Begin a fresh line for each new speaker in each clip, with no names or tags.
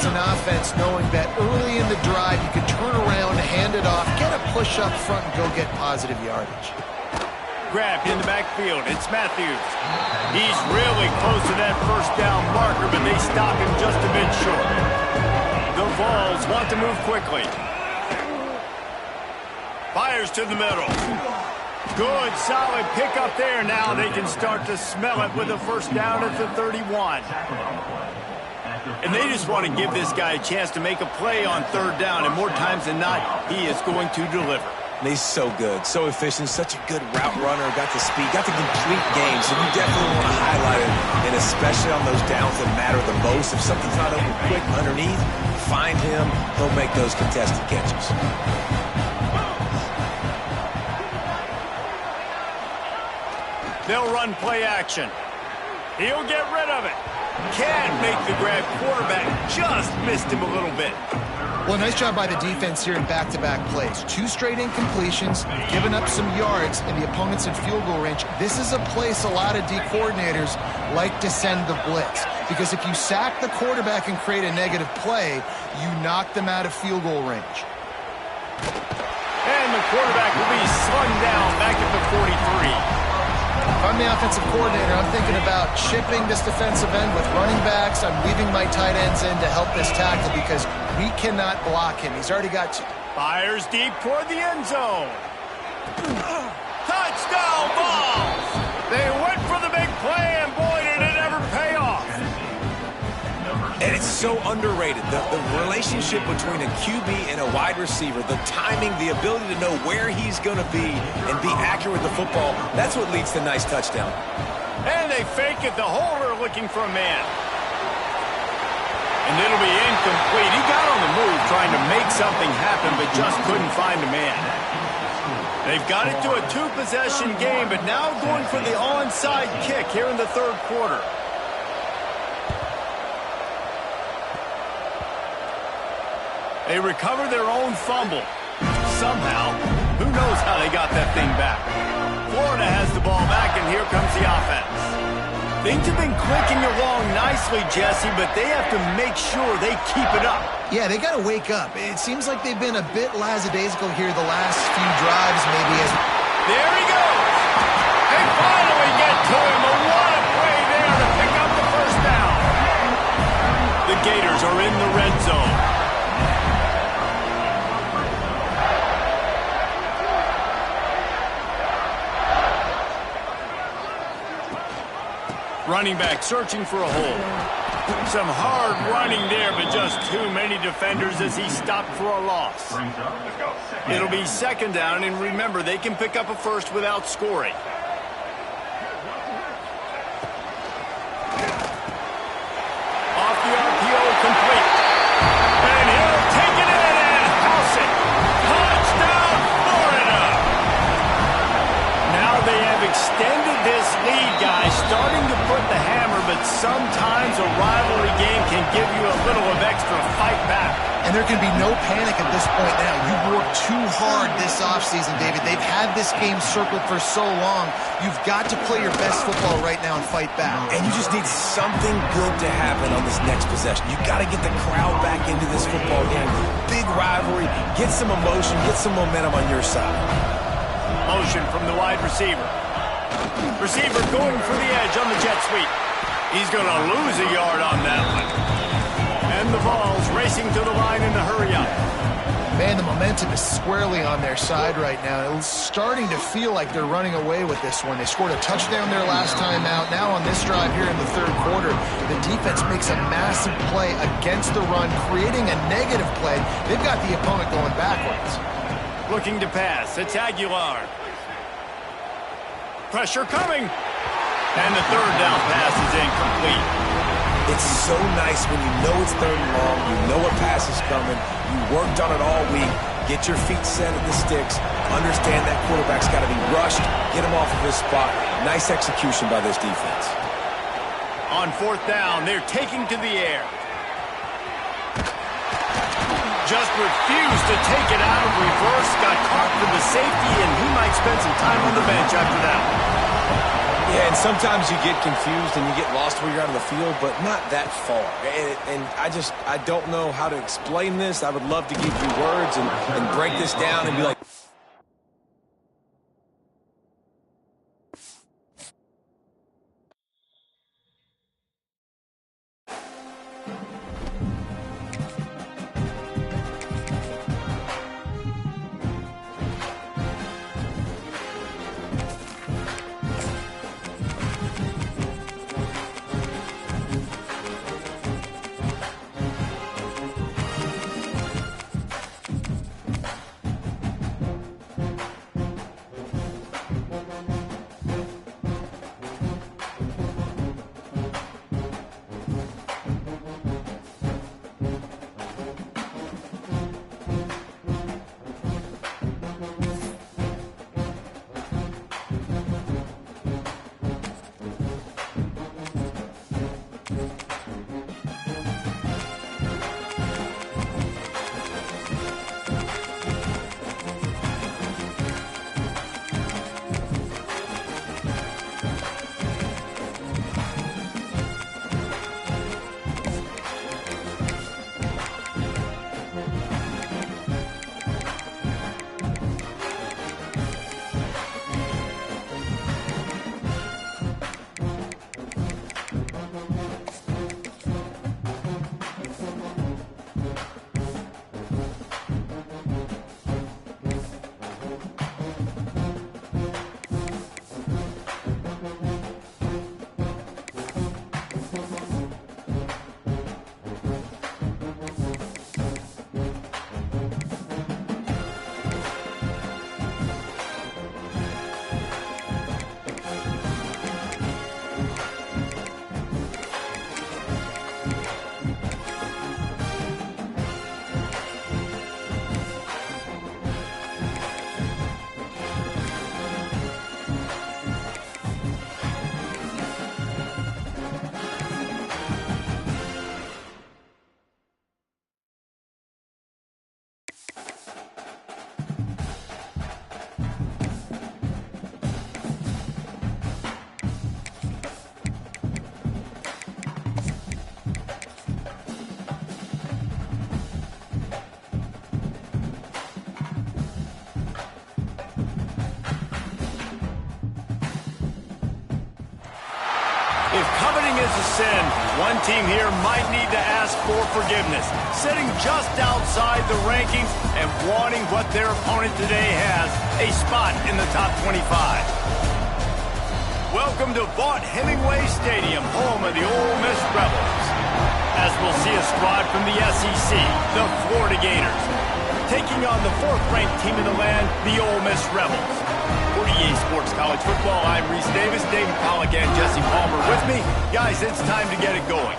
as an offense knowing that early in the drive you can turn around, hand it off, get a push up front, and go get positive yardage.
Grabbed in the backfield. It's Matthews. He's really close to that first down marker, but they stop him just a bit short. The Vols want to move quickly. Fires to the middle. Good, solid pickup there. Now they can start to smell it with a first down at the 31. And they just want to give this guy a chance to make a play on third down, and more times than not, he is going to deliver.
And he's so good, so efficient, such a good route runner, got the speed, got the complete game, so you definitely want to highlight it, and especially on those downs that matter the most. If something's not open quick underneath, find him, he'll make those contested catches.
They'll run play action. He'll get rid of it. Can't make the grab. Quarterback just missed him a little bit.
Well, nice job by the defense here in back-to-back plays. 2 straight incompletions, giving up some yards, and the opponent's in field goal range. This is a place a lot of D coordinators like to send the blitz, because if you sack the quarterback and create a negative play, you knock them out of field goal range.
And the quarterback will be slung down back at the 43.
If I'm the offensive coordinator, I'm thinking about chipping this defensive end with running backs. I'm leaving my tight ends in to help this tackle because we cannot block him. He's already got 2.
Fires deep toward the end zone. Touchdown Vols! They went for the big play, and boy, did it ever pay off.
And it's so underrated. The relationship between a QB and a wide receiver, the timing, the ability to know where he's going to be and be accurate with the football, that's what leads to nice touchdown.
And they fake it. The holder looking for a man. And it'll be incomplete. He got on the move trying to make something happen, but just couldn't find a man. They've got it to a 2-possession game, but now going for the onside kick here in the third quarter. They recover their own fumble. Somehow, who knows how they got that thing back. Florida has the ball back, and here comes the offense. Things have been clicking along nicely, Jesse, but they have to make sure they keep it up.
Yeah, they got to wake up. It seems like they've been a bit lackadaisical here the last few drives, maybe.
There he goes. They finally get to him. What a play there to pick up the first down. The Gators are in the red zone. Running back searching for a hole. Some hard running there, but just too many defenders as he stopped for a loss. It'll be second down, and remember, they can pick up a first without scoring. Off the RPO, complete. And he'll take it in and house it. Touchdown, Florida! Now they have extended this lead, guys, starting to put the hammer, but sometimes a rivalry game can give you a little of extra fight back.
And there can be no panic at this point now. You worked too hard this offseason, David. They've had this game circled for so long. You've got to play your best football right now and fight back.
And you just need something good to happen on this next possession. You got to get the crowd back into this football game. Big rivalry. Get some emotion. Get some momentum on your side.
Motion from the wide receiver. Receiver going for the edge on the jet sweep. He's going to lose a yard on that one. And the Vols racing to the line in a hurry-up.
Man, the momentum is squarely on their side right now. It's starting to feel like they're running away with this one. They scored a touchdown their last time out. Now on this drive here in the third quarter, the defense makes a massive play against the run, creating a negative play. They've got the opponent going backwards.
Looking to pass. It's Aguilar. Pressure coming. And the third down pass is incomplete.
It's so nice when you know it's third and long, you know a pass is coming, you worked on it all week, get your feet set at the sticks, understand that quarterback's got to be rushed, get him off of his spot. Nice execution by this defense.
On fourth down, they're taking to the air. Just refused to take it out of reverse, got caught for the safety, and he might spend some time on the bench after that.
Yeah, and sometimes you get confused and you get lost where you're out of the field, but not that far. And I don't know how to explain this. I would love to give you words and break this down and be like,
If coveting is a sin, one team here might need to ask for forgiveness, sitting just outside the rankings and wanting what their opponent today has, a spot in the top 25. Welcome to Vaught-Hemingway Stadium, home of the Ole Miss Rebels. As we'll see a squad from the SEC, the Florida Gators, taking on the fourth-ranked team in the land, the Ole Miss Rebels. For EA Sports College Football, I'm Reese Davis, David Pollack, and Jesse Palmer with me. Guys, it's time to get it going.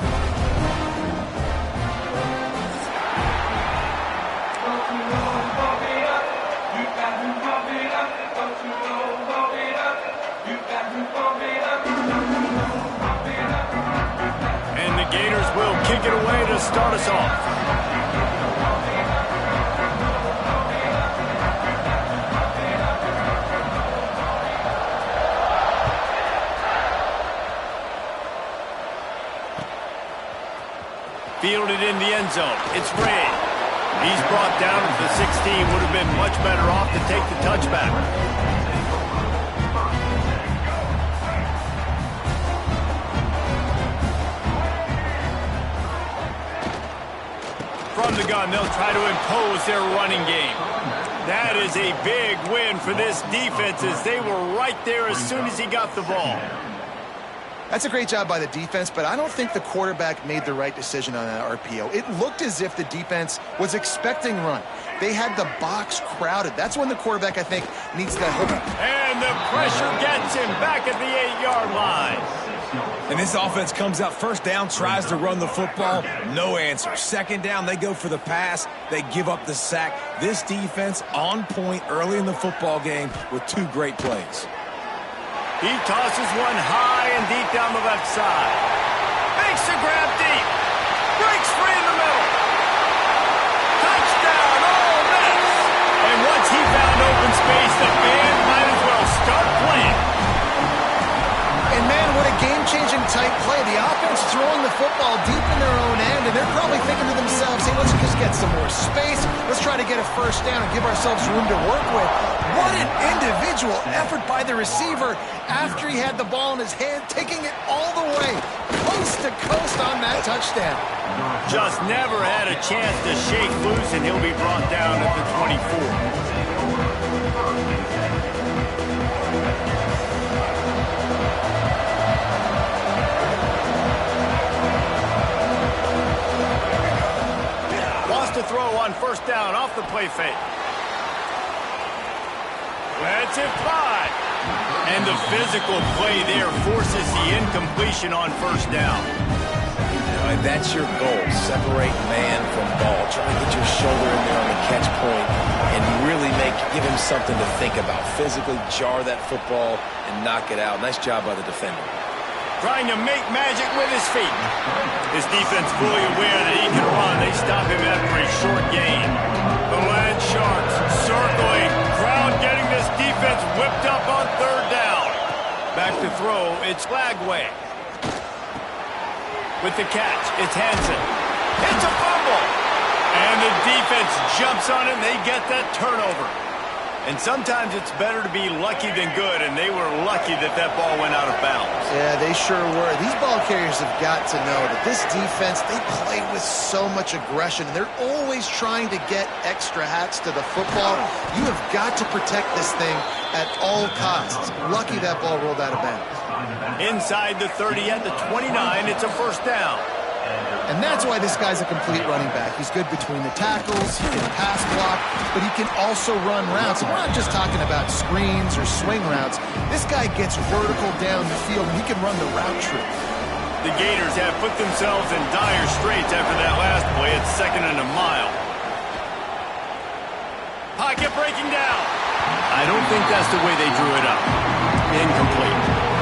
And the Gators will kick it away to start us off. Fielded in the end zone. It's Ray. He's brought down to the 16. Would have been much better off to take the touchback. From the gun, they'll try to impose their running game. That is a big win for this defense as they were right there as soon as he got the ball.
That's a great job by the defense, but I don't think the quarterback made the right decision on that RPO. It looked as if the defense was expecting run. They had the box crowded. That's when the quarterback, I think, needs to hold up.
And the pressure gets him back at the 8-yard line.
And this offense comes out first down, tries to run the football, no answer. Second down, they go for the pass, they give up the sack. This defense on point early in the football game with two great plays.
He tosses one high and deep down the left side. Makes the grab deep. Breaks free in the middle. Touchdown, Ole Miss. And once he found open space, the band might as well start playing.
tight play. The offense throwing the football deep in their own end, and they're probably thinking to themselves, hey, let's just get some more space. Let's try to get a first down and give ourselves room to work with. What an individual effort by the receiver after he had the ball in his hand, taking it all the way, coast to coast on that touchdown.
Just never had a chance to shake loose, and he'll be brought down at the 24. To throw on first down off the play fake. Let's it fly. And the physical play there forces the incompletion on first down.
All right, that's your goal. Separate man from ball. Try to get your shoulder in there on the catch point and really give him something to think about. Physically jar that football and knock it out. Nice job by the defender.
Trying to make magic with his feet. His defense fully aware that he can run. They stop him after a short gain. The Land Sharks circling. Crowd getting this defense whipped up on third down. Back to throw. It's Lagway. With the catch, it's Hansen. It's a fumble. And the defense jumps on it, and they get that turnover. And sometimes it's better to be lucky than good, and they were lucky that that ball went out of bounds.
Yeah, they sure were. These ball carriers have got to know that this defense, they play with so much aggression. They're always trying to get extra hats to the football. You have got to protect this thing at all costs. Lucky that ball rolled out of bounds.
Inside the 30 at the 29, it's a first down.
And that's why this guy's a complete running back. He's good between the tackles, he can pass block, but he can also run routes. And we're not just talking about screens or swing routes. This guy gets vertical down the field, and he can run the route tree.
The Gators have put themselves in dire straits after that last play. It's 2nd and a mile. Pocket breaking down. I don't think that's the way they drew it up. Incomplete.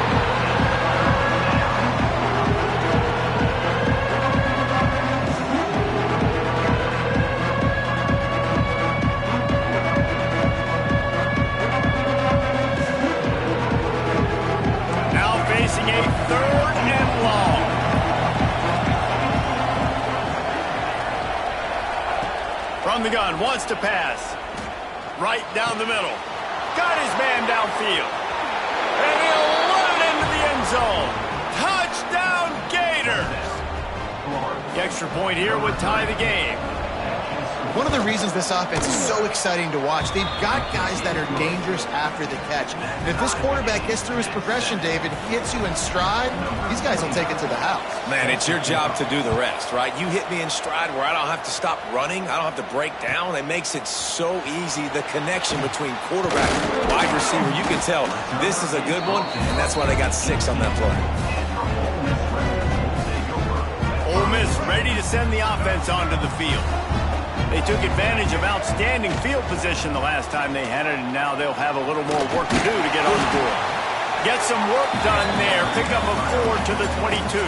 From the gun, wants to pass. Right down the middle. Got his man downfield. And he'll run it into the end zone. Touchdown, Gators! The extra point here would tie the game.
One of the reasons this offense is so exciting to watch, they've got guys that are dangerous after the catch. And if this quarterback gets through his progression, David, he hits you in stride, these guys will take it to the house. Man, it's your job to do the rest, right? You hit me in stride where I don't have to stop running, I don't have to break down. It makes it so easy, the connection between quarterback and wide receiver. You can tell this is a good one, and that's why they got 6 on that play.
Ole Miss ready to send the offense onto the field. They took advantage of outstanding field position the last time they had it, and now they'll have a little more work to do to get on the board. Get some work done there. Pick up a 4 to the 22.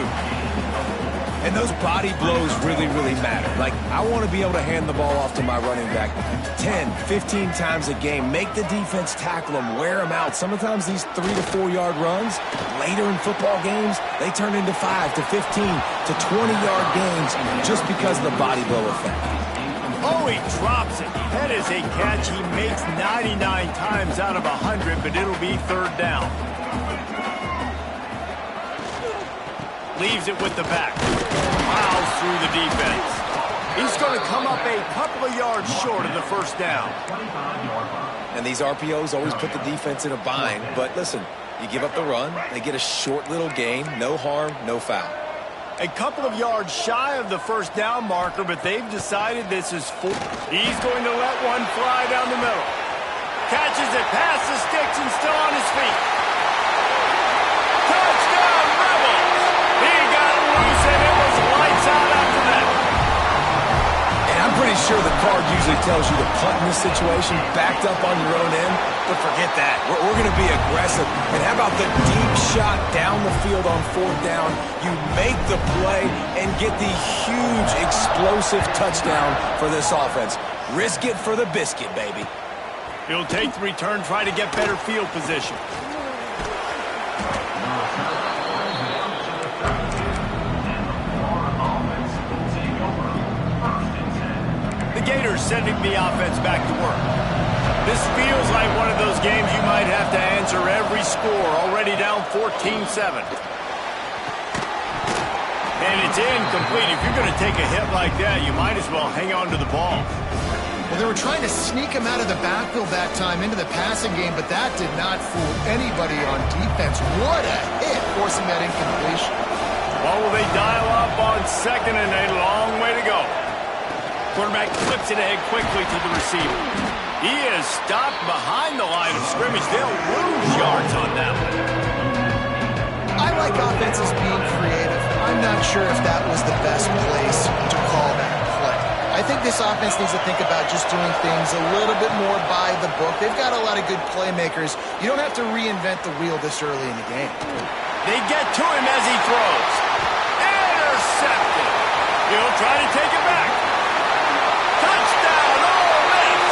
And those body blows really, really matter. Like, I want to be able to hand the ball off to my running back 10, 15 times a game. Make the defense tackle them, wear them out. Sometimes these 3 to 4 yard runs, later in football games, they turn into 5 to 15 to 20 yard gains just because of the body blow effect.
Oh, he drops it. That is a catch he makes 99 times out of 100, but it'll be third down. Leaves it with the back. Plows through the defense. He's going to come up a couple of yards short of the first down.
And these RPOs always put the defense in a bind, but listen, you give up the run, they get a short little gain, no harm, no foul.
A couple of yards shy of the first down marker, but they've decided this is 4. He's going to let one fly down the middle. Catches it past the sticks and still on his feet. Touchdown, Rebels! He got loose and it was lights out after that.
And I'm pretty sure the card usually tells you to punt in this situation, backed up on your own end, but forget that. We're going to be aggressive. And how about the deep shot down the field on 4th down? You make the play and get the huge explosive touchdown for this offense. Risk it for the biscuit, baby.
He'll take the return, try to get better field position. they're sending the offense back to work. This feels like one of those games you might have to answer every score, already down 14-7. And it's incomplete. If you're going to take a hit like that, you might as well hang on to the ball.
Well, they were trying to sneak him out of the backfield that time into the passing game, but that did not fool anybody on defense. What a hit, forcing that incompletion.
Well, will they dial up on second and a long way to go? Quarterback flips it ahead quickly to the receiver. He is stopped behind the line of scrimmage. They'll lose yards on that one.
I like offenses being creative. I'm not sure if that was the best place to call that play. I think this offense needs to think about just doing things a little bit more by the book. They've got a lot of good playmakers. You don't have to reinvent the wheel this early in the game.
They get to him as he throws. Intercepted. He'll try to take it back. Touchdown, Ole Miss.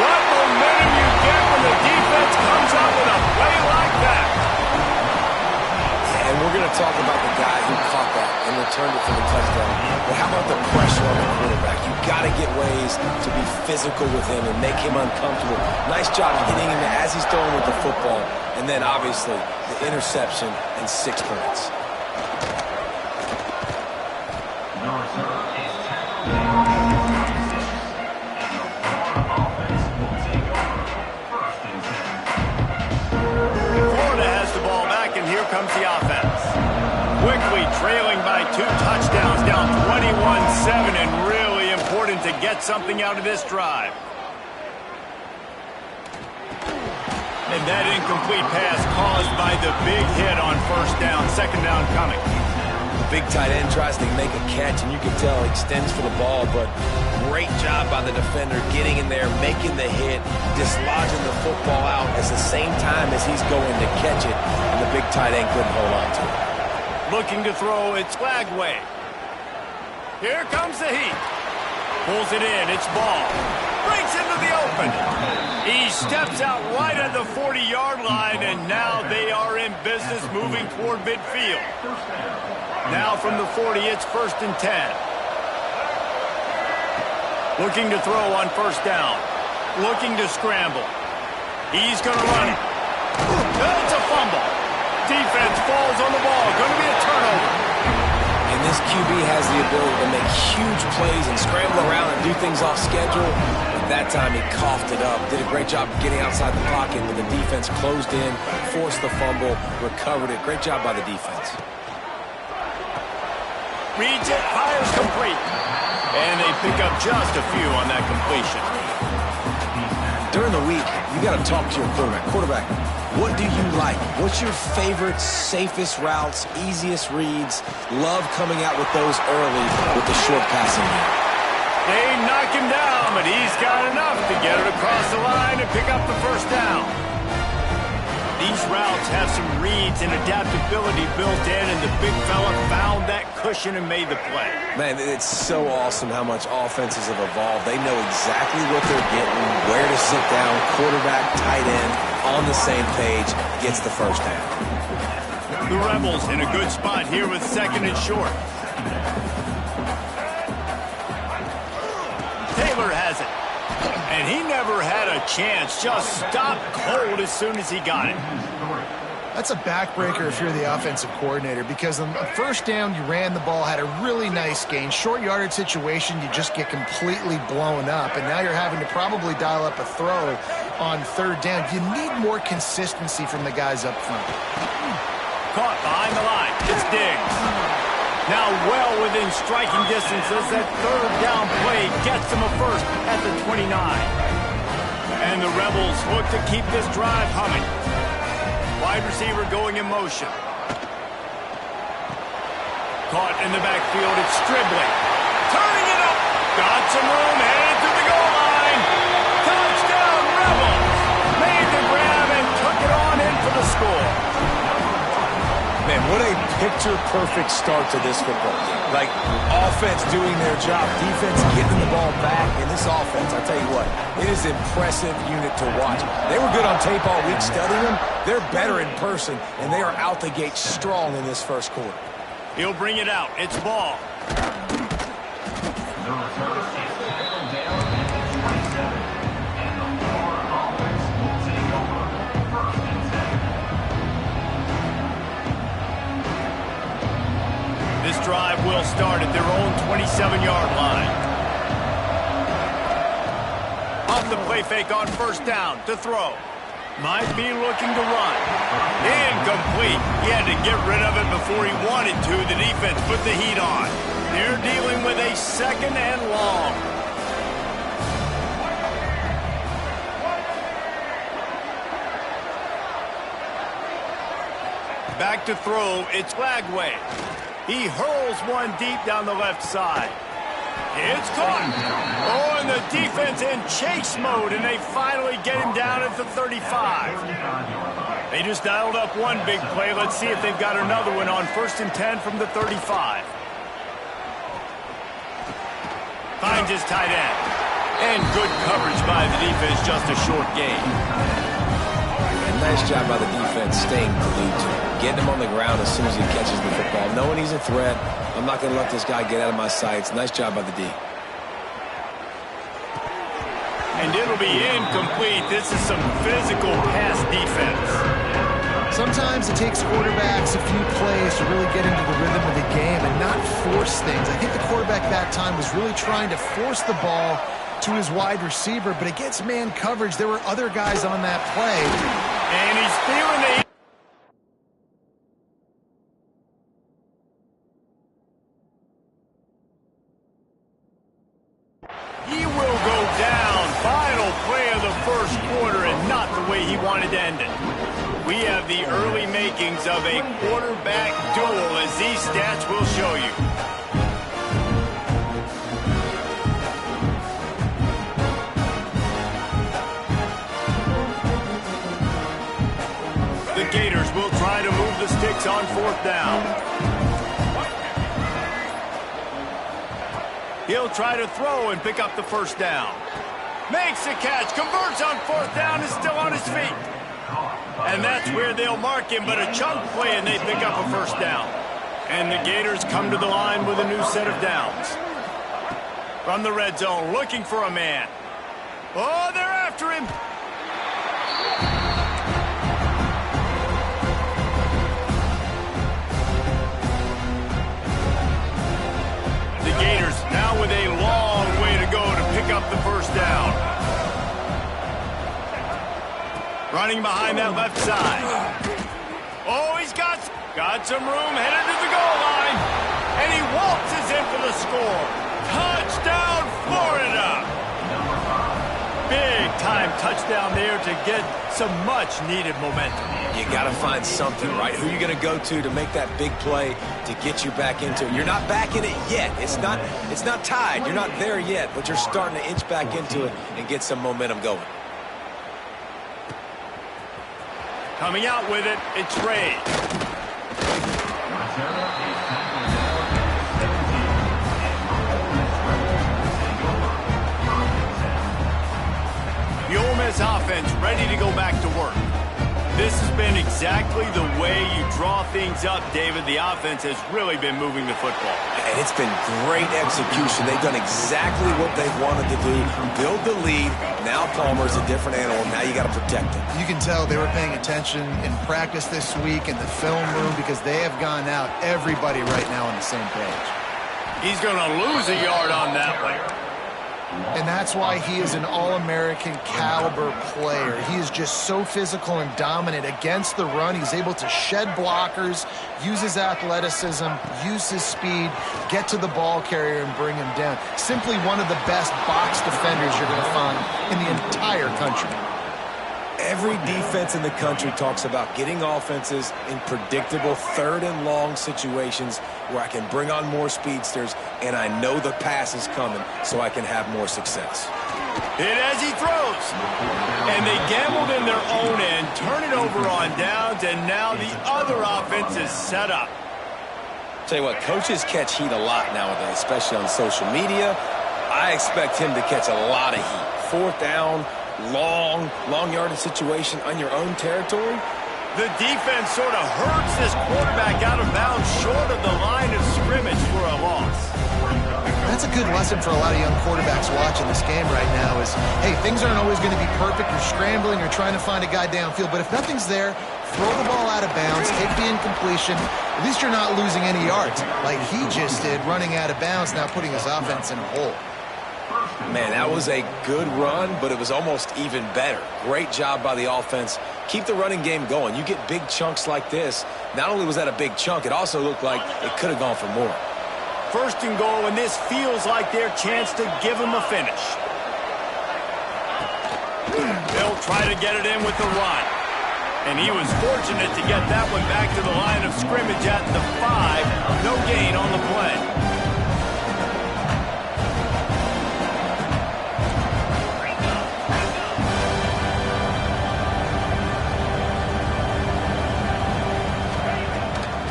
What momentum you get when the defense comes up with a play like that.
And we're going to talk about the guy who caught that and returned it for the touchdown. But how about the pressure on the quarterback? You got to get ways to be physical with him and make him uncomfortable. Nice job getting him as he's throwing with the football. And then, obviously, the interception and 6 points.
Florida has the ball back, and here comes the offense. Quickly trailing by 2 touchdowns, down 21-7, and really important to get something out of this drive. And that incomplete pass caused by the big hit on first down, second down coming.
Big tight end tries to make a catch, and you can tell he extends for the ball, but great job by the defender getting in there, making the hit, dislodging the football out at the same time as he's going to catch it, and the big tight end couldn't hold on to it.
Looking to throw, it's flag way. Here comes the heat. Pulls it in, it's ball. Breaks into the open. He steps out right at the 40-yard line, and now they are in business moving toward midfield. Now from the 40, it's 1st and 10. Looking to throw on first down. Looking to scramble. He's going to run it. It's a fumble. Defense falls on the ball. Going to be a turnover.
And this QB has the ability to make huge plays and scramble around and do things off schedule. But that time he coughed it up. Did a great job getting outside the pocket, but the defense closed in, forced the fumble, recovered it. Great job by the defense.
Reads it, fires complete. And they pick up just a few on that completion.
During the week, you got to talk to your quarterback. Quarterback, what do you like? What's your favorite, safest routes, easiest reads? Love coming out with those early with the short passing game.
They knock him down, but he's got enough to get it across the line and pick up the first down. These routes have some reads and adaptability built in, and the big fella found that cushion and made the play. Man,
it's so awesome how much offenses have evolved. They know exactly what they're getting, where to sit down, quarterback, tight end, on the same page, gets the first down.
The Rebels in a good spot here with 2nd and short. Taylor has it. And he never had a chance, just stopped cold as soon as he got it.
That's a backbreaker if you're the offensive coordinator, because on the first down, you ran the ball, had a really nice gain. Short yardage situation, you just get completely blown up, and now you're having to probably dial up a throw on 3rd down. You need more consistency from the guys up front.
Caught behind the line. It's Diggs. Now well within striking distance as that 3rd down play gets them a first at the 29. And the Rebels look to keep this drive humming. Wide receiver going in motion. Caught in the backfield, it's Stribley. Turning it up. Got some room, headed to the goal line. Touchdown, Rebels. Made the grab and took it on in for the score.
Man, what a picture-perfect start to this football game. Like, offense doing their job, defense getting the ball back, and this offense, I tell you what, it is an impressive unit to watch. They were good on tape all week studying them. They're better in person, and they are out the gate strong in this first quarter.
He'll bring it out. It's ball. start at their own 27-yard line. Off the play fake on first down to throw. Might be looking to run. Incomplete. He had to get rid of it before he wanted to. The defense put the heat on. They're dealing with a second and long. Back to throw. It's Flagway. He hurls one deep down the left side. It's caught. Oh, and the defense in chase mode, and they finally get him down at the 35. They just dialed up one big play. Let's see if they've got another one on 1st and 10 from the 35. Finds his tight end. And good coverage by the defense, just a short gain.
And nice job by the defense staying glued to him. Getting him on the ground as soon as he catches the football. Knowing he's a threat, I'm not going to let this guy get out of my sights. Nice job by the D.
And it'll be incomplete. This is some physical pass defense.
Sometimes it takes quarterbacks a few plays to really get into the rhythm of the game and not force things. I think the quarterback that time was really trying to force the ball to his wide receiver, but against man coverage, there were other guys on that play.
And he's feeling the... He will go down. Final play of the first quarter, and not the way he wanted to end it. We have the early makings of a quarterback duel, as these stats will show you. The Gators will try to move the sticks on 4th down. He'll try to throw and pick up the first down. Makes the catch, converts on 4th down, is still on his feet. And that's where they'll mark him, but a chunk play and they pick up a first down. And the Gators come to the line with a new set of downs. From the red zone, looking for a man. Oh, they're after him. The Gators now with a long way to go to pick up the first down. Running behind that left side. Oh, he's got some room, headed to the goal line. And he waltzes in for the score. Touchdown, Florida. Big-time touchdown there to get some much-needed momentum.
You got to find something, right? Who are you going to go to make that big play to get you back into it? You're not back in it yet. It's not tied. You're not there yet, but you're starting to inch back into it and get some momentum going.
Coming out with it, it's Ray. The Ole Miss offense ready to go back to work. This has been exactly the way you draw things up, David. The offense has really been moving the football.
And it's been great execution. They've done exactly what they've wanted to do. Build the lead. Now Palmer's a different animal. Now you got to protect him.
You can tell they were paying attention in practice this week in the film room because they have gone out, everybody right now on the same page.
He's going to lose a yard on that one.
And that's why he is an All-American caliber player. He is just so physical and dominant against the run. He's able to shed blockers, use his athleticism, use his speed, get to the ball carrier and bring him down. Simply one of the best box defenders you're going to find in the entire country.
Every defense in the country talks about getting offenses in predictable 3rd and long situations where I can bring on more speedsters and I know the pass is coming so I can have more success.
Hit as he throws. And they gambled in their own end, turn it over on downs, and now the other offense is set up.
Tell you what, coaches catch heat a lot nowadays, especially on social media. I expect him to catch a lot of heat. 4th down, long yardage situation on your own territory.
The defense sort of hurts this quarterback out of bounds short of the line of scrimmage for a loss.
That's a good lesson for a lot of young quarterbacks watching this game right now is, hey, things aren't always going to be perfect. You're scrambling, you're trying to find a guy downfield, but if nothing's there, throw the ball out of bounds, take the incompletion. At least you're not losing any yards like he just did, running out of bounds, now putting his offense in a hole.
Man, that was a good run, but it was almost even better. Great job by the offense. Keep the running game going. You get big chunks like this. Not only was that a big chunk, it also looked like it could have gone for more.
First and goal, and this feels like their chance to give them a finish. They'll try to get it in with the run. And he was fortunate to get that one back to the line of scrimmage at the 5. No gain on the play.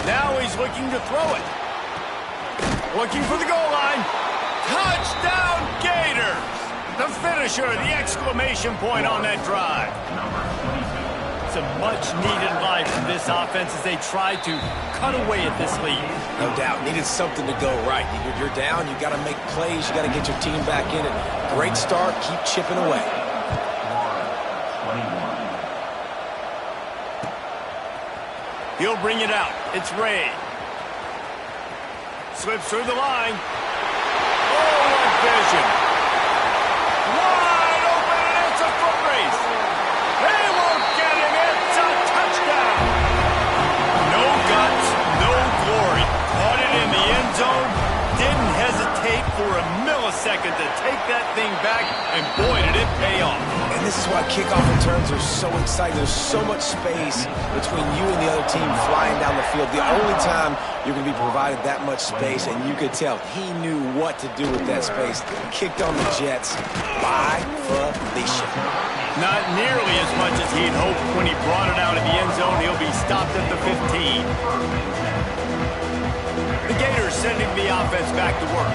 Now he's looking to throw it. Looking for the goal line. Touchdown, Gators! The finisher, the exclamation point on that drive. It's a much-needed life from this offense as they try to cut away at this lead.
No doubt. Needed something to go right. You're down. You got to make plays. You got to get your team back in it. Great start. Keep chipping away.
He'll bring it out. It's Ray. Slips through the line. Oh, what vision. Wide open, and it's a foot race. They won't get him. It's a touchdown. No guts, no glory. Caught it in the end zone. Didn't hesitate for a millisecond to take that thing back, and boy, did it pay off.
And this is why kickoff returns are so exciting. There's so much space between you and the other team flying down the field. The only time you're going to be provided that much space, and you could tell he knew what to do with that space. Kicked on the Jets by Felicia.
Not nearly as much as he'd hoped when he brought it out of the end zone. He'll be stopped at the 15. The Gators sending the offense back to work.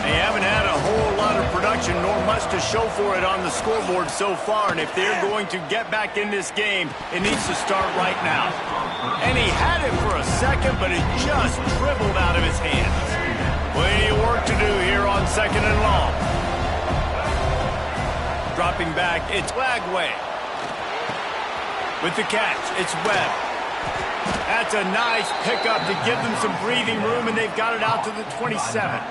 They haven't had a whole lot of production nor much to show for it on the scoreboard so far, and if they're going to get back in this game, it needs to start right now. And he had it for a second, but it just dribbled out of his hands. Plenty of work to do here on 2nd and long. Dropping back, it's Lagway. With the catch, it's Webb. That's a nice pickup to give them some breathing room, and they've got it out to the 27.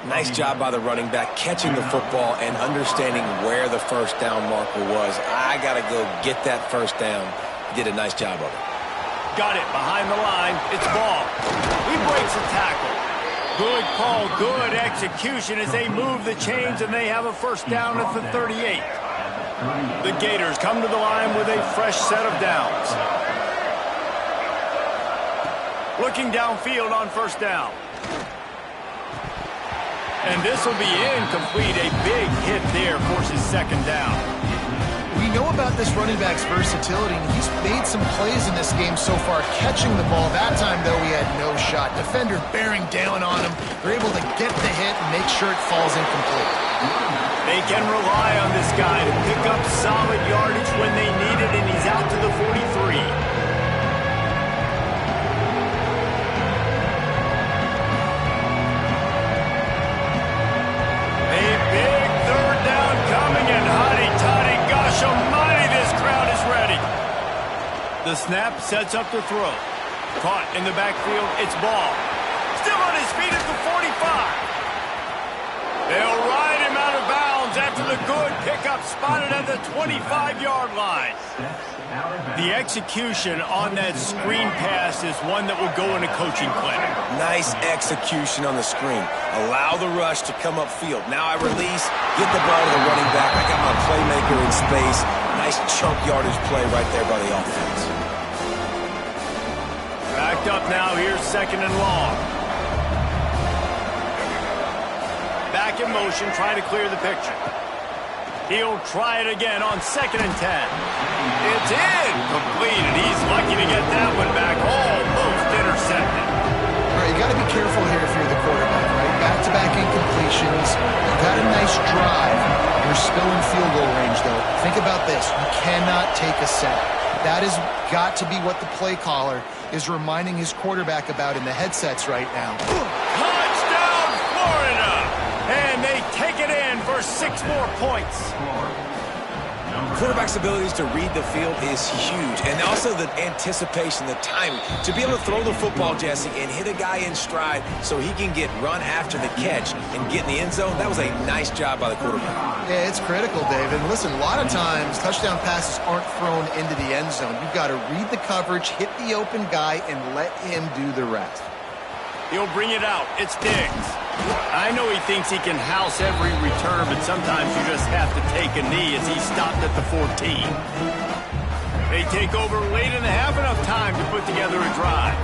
Nice job by the running back, catching the football and understanding where the first down marker was. I got to go get that first down. He did a nice job of it.
Got it behind the line. It's Ball. He breaks a tackle. Good call, good execution as they move the chains, and they have a first down at the 38. The Gators come to the line with a fresh set of downs. Looking downfield on first down. And this will be incomplete. A big hit there forces second down.
We know about this running back's versatility, and he's made some plays in this game so far, catching the ball. That time, though, he had no shot. Defender bearing down on him. They're able to get the hit and make sure it falls incomplete.
They can rely on this guy to pick up solid yardage when they need it, and he's out to the 43. The snap sets up the throw. Caught in the backfield, it's Ball. Still on his feet at the 45. They'll ride him out of bounds after the good pickup spotted at the 25-yard line. The execution on that screen pass is one that will go in a coaching clinic.
Nice execution on the screen. Allow the rush to come upfield. Now I release, get the ball to the running back. I got my playmaker in space. Nice chunk yardage play right there by the offense.
Backed up now, here's second and long. Back in motion, trying to clear the picture. He'll try it again on 2nd and 10. It's incomplete, and he's lucky to get that one back. Almost intercepted.
All right, you got to be careful here if you're the quarterback, right? Back-to-back incompletions. You got a nice drive. You're still in field goal range, though. Think about this. You cannot take a sack. That has got to be what the play caller is reminding his quarterback about in the headsets right now.
Touchdown, Florida! And they take it in for 6 more points.
Quarterback's abilities to read the field is huge, and also the anticipation, the timing. To be able to throw the football, Jesse, and hit a guy in stride so he can get run after the catch and get in the end zone, that was a nice job by the quarterback.
Yeah, it's critical, David. Listen, a lot of times touchdown passes aren't thrown into the end zone. You've got to read the coverage, hit the open guy, and let him do the rest.
He'll bring it out. It's Diggs. I know he thinks he can house every return, but sometimes you just have to take a knee as he stopped at the 14. They take over late in the half, enough time to put together a drive.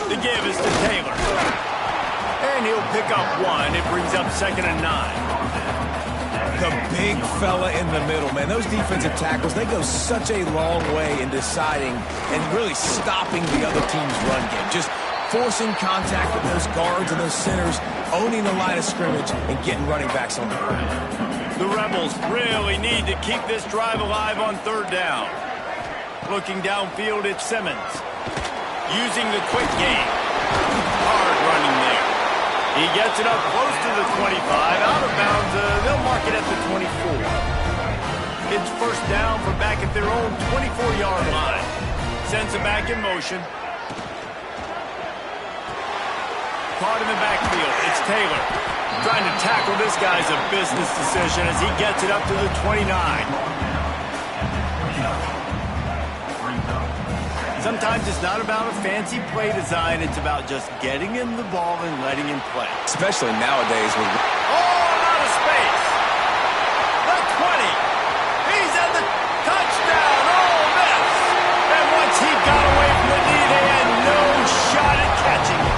The give is to Taylor. And he'll pick up one. It brings up 2nd and 9.
The big fella in the middle, man. Those defensive tackles, they go such a long way in deciding and really stopping the other team's run game. Just forcing contact with those guards and those centers, owning the line of scrimmage, and getting running backs on the ground.
The Rebels really need to keep this drive alive on 3rd down. Looking downfield at Simmons. Using the quick game. Hard running there. He gets it up close to the 25. Out of bounds, they'll mark it at the 24. It's 1st down from back at their own 24-yard line. Sends it back in motion. Caught in the backfield. It's Taylor. Trying to tackle this guy's a business decision as he gets it up to the 29. Sometimes it's not about a fancy play design. It's about just getting him the ball and letting him play.
Especially nowadays with...
Oh, out of space. The 20. He's at the touchdown. Oh, miss. And once he got away from the knee, they had no shot at catching it.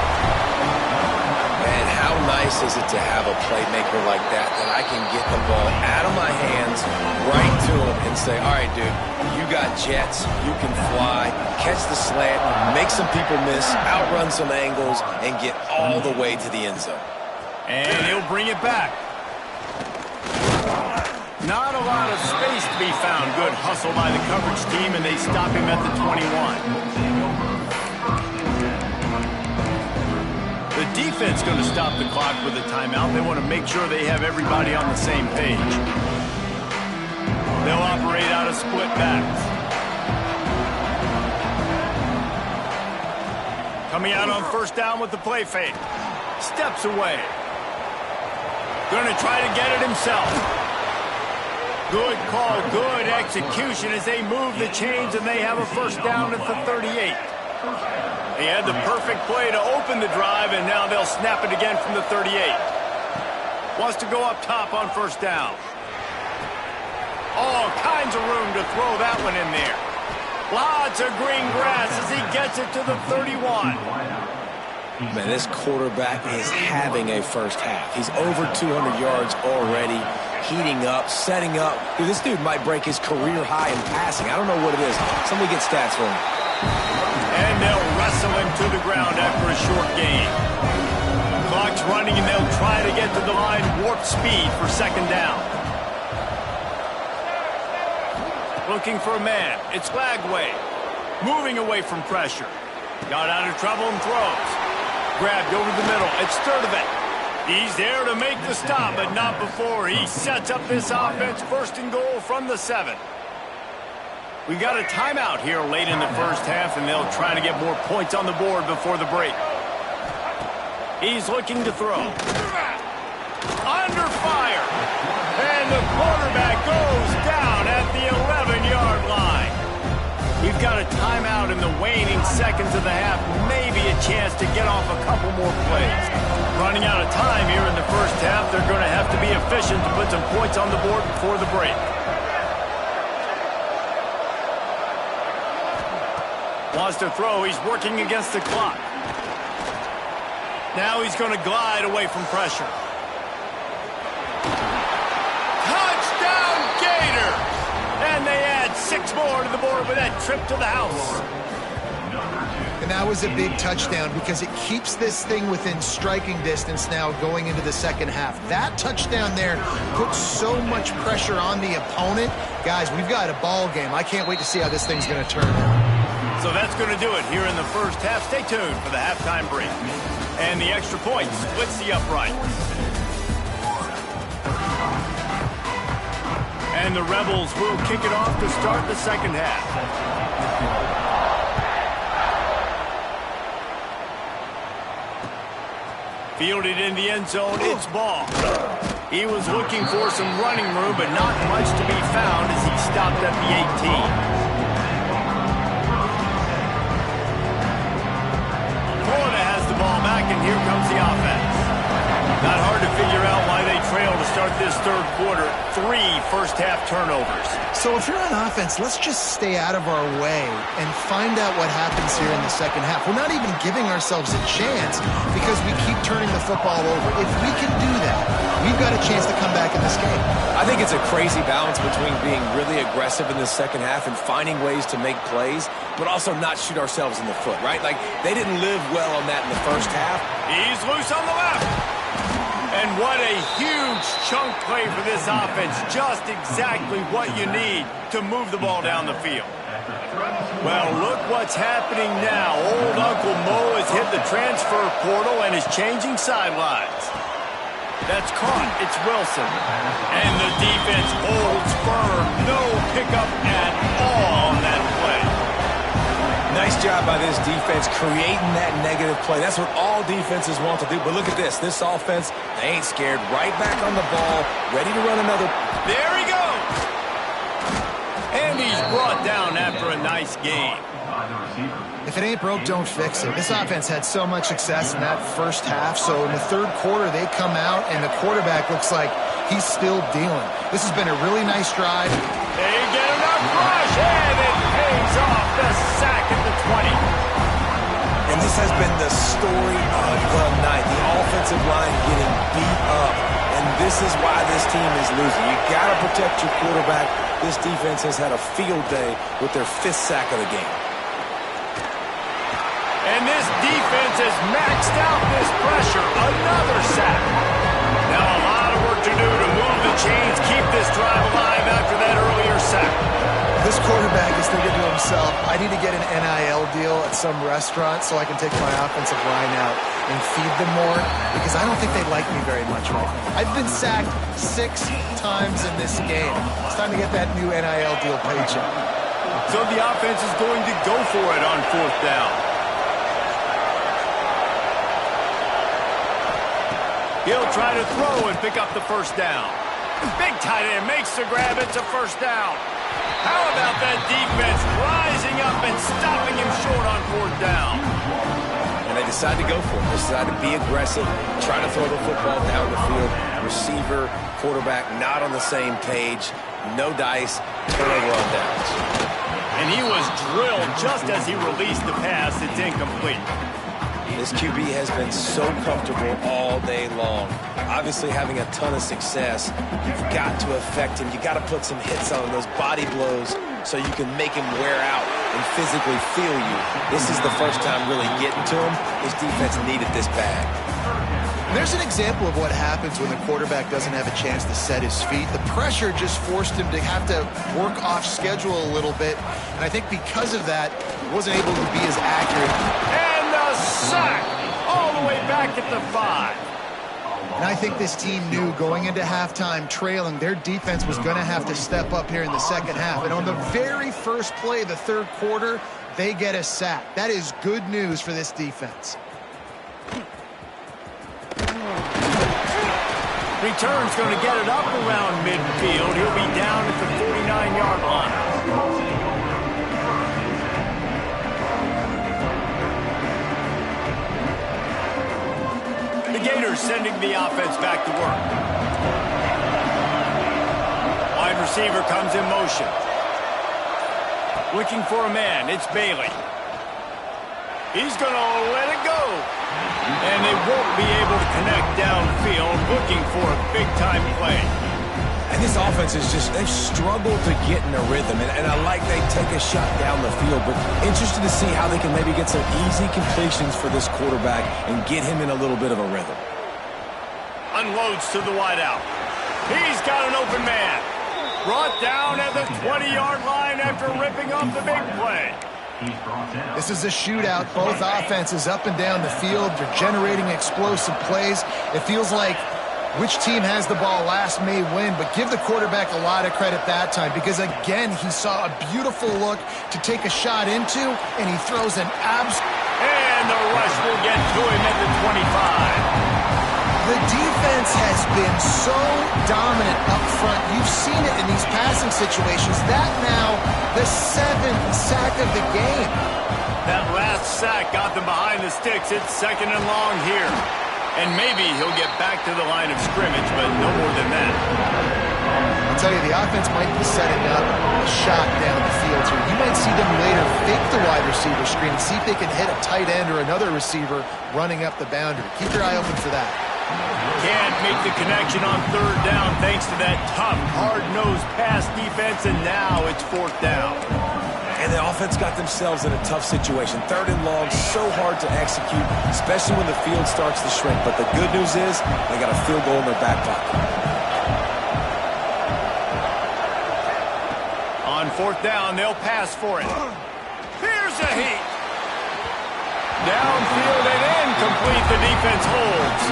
Man, how nice is it to have a playmaker like that I can get the ball out of my hands right to him and say, all right, dude, you got jets, you can fly, catch the slant, make some people miss, outrun some angles, and get all the way to the end zone.
And he'll bring it back. Not a lot of space to be found. Good hustle by the coverage team, and they stop him at the 21. The defense going to stop the clock with a timeout. They want to make sure they have everybody on the same page. They'll operate out of split backs. Coming out on 1st down with the play fake. Steps away. Going to try to get it himself. Good call, good execution as they move the chains and they have a 1st down at the 38. He had the perfect play to open the drive, and now they'll snap it again from the 38. Wants to go up top on 1st down. All kinds of room to throw that one in there. Lots of green grass as he gets it to the 31.
Man, this quarterback is having a 1st half. He's over 200 yards already, heating up, setting up. Dude, this dude might break his career high in passing. I don't know what it is. Somebody get stats for him.
And they'll wrestle him to the ground after a short gain. Clock's running, and they'll try to get to the line warp speed for 2nd down. Looking for a man. It's Lagway. Moving away from pressure. Got out of trouble and throws. Grabbed over the middle. It's Sturdivant. He's there to make the stop, but not before he sets up this offense. 1st and goal from the 7. We got a timeout here late in the 1st half, and they'll try to get more points on the board before the break. He's looking to throw. Under fire. And the quarterback goes down at the 11-yard line. We've got a timeout in the waning seconds of the half. Maybe a chance to get off a couple more plays. Running out of time here in the 1st half. They're going to have to be efficient to put some points on the board before the break. Wants to throw. He's working against the clock. Now he's going to glide away from pressure. Touchdown, Gators! And they add 6 more to the board with that trip to the house.
And that was a big touchdown because it keeps this thing within striking distance now going into the 2nd half. That touchdown there puts so much pressure on the opponent. Guys, we've got a ball game. I can't wait to see how this thing's going to turn out.
So that's going to do it here in the 1st half. Stay tuned for the halftime break. And the extra point splits the upright. And the Rebels will kick it off to start the second half. Fielded in the end zone, it's ball. He was looking for some running room, but not much to be found as he stopped at the 18. Florida has the ball back, and here comes the offense. Not hard to figure out why they trail to start this third quarter. 3 first-half turnovers.
So if you're on offense, let's just stay out of our way and find out what happens here in the second half. We're not even giving ourselves a chance because we keep turning the football over. If we can do that, we've got a chance to come back in this game.
I think it's a crazy balance between being really aggressive in the second half and finding ways to make plays, but also not shoot ourselves in the foot, right? Like, they didn't live well on that in the first half.
He's loose on the left. And what a huge chunk play for this offense. Just exactly what you need to move the ball down the field. Well, look what's happening now. Old Uncle Mo has hit the transfer portal and is changing sidelines. That's caught. It's Wilson. And the defense holds firm. No pickup at all on that play.
Nice job by this defense creating that negative play. That's what all defenses want to do. But look at this. This offense, they ain't scared. Right back on the ball, ready to run another.
There he goes. And he's brought down after a nice game.
If it ain't broke, don't fix it. This offense had so much success in that first half, so in the third quarter they come out and the quarterback looks like he's still dealing. This has been a really nice drive.
They get enough rush, and it pays off. The sack at the 20.
And this has been the story of the night. The offensive line getting beat up, and this is why this team is losing. You got to protect your quarterback. This defense has had a field day with their 5th sack of the game.
And this defense has maxed out this pressure. Another sack. Now a lot of work to do to move the chains, keep this drive alive after that earlier sack.
This quarterback is thinking to himself, I need to get an NIL deal at some restaurant so I can take my offensive line out and feed them more, because I don't think they like me very much right now. I've been sacked 6 times in this game. It's time to get that new NIL deal paycheck.
So the offense is going to go for it on 4th down. He'll try to throw and pick up the first down. Big tight end makes the grab. It's a first down. How about that defense rising up and stopping him short on 4th down?
And they decide to go for it. They decide to be aggressive, try to throw the football down the field. Receiver, quarterback not on the same page. No dice, turnover on downs.
And he was drilled just as he released the pass. It's incomplete.
This QB has been so comfortable all day long. Obviously having a ton of success. You've got to affect him. You got to put some hits on him, those body blows, so you can make him wear out and physically feel you. This is the first time really getting to him. His defense needed this bad.
There's an example of what happens when the quarterback doesn't have a chance to set his feet. The pressure just forced him to have to work off schedule a little bit. And I think because of that, he wasn't able to be as accurate.
And the sack all the way back at the 5.
And I think this team knew going into halftime trailing, their defense was going to have to step up here in the second half. And on the very first play of the third quarter, they get a sack. That is good news for this defense.
Return's going to get it up around midfield. He'll be down at the 49-yard line. The Gators sending the offense back to work. Wide receiver comes in motion. Looking for a man. It's Bailey. He's going to let it go. And they won't be able to connect downfield, looking for a big-time play.
And this offense is just, they've struggled to get in a rhythm. And I like they take a shot down the field, but interested to see how they can maybe get some easy completions for this quarterback and get him in a little bit of a rhythm.
Unloads to the wideout. He's got an open man. Brought down at the 20-yard line after ripping off the big play.
This is a shootout. Both offenses up and down the field. They're generating explosive plays. It feels like Which team has the ball last may win, but give the quarterback a lot of credit that time because, again, he saw a beautiful look to take a shot into, and he throws an
And the rush will get to him at the 25.
The defense has been so dominant up front. You've seen it in these passing situations. That now, the 7th sack of the game.
That last sack got them behind the sticks. It's 2nd and long here. And maybe he'll get back to the line of scrimmage, but no more than that.
I'll tell you, the offense might be setting up a shot down the field here. You might see them later fake the wide receiver screen and see if they can hit a tight end or another receiver running up the boundary. Keep your eye open for that.
Can't make the connection on 3rd down thanks to that tough, hard-nosed pass defense, and now it's 4th down.
And the offense got themselves in a tough situation. 3rd and long, so hard to execute, especially when the field starts to shrink. But the good news is they got a field goal in their back pocket.
On 4th down, they'll pass for it. Here's a heat. Downfield and incomplete. The defense holds.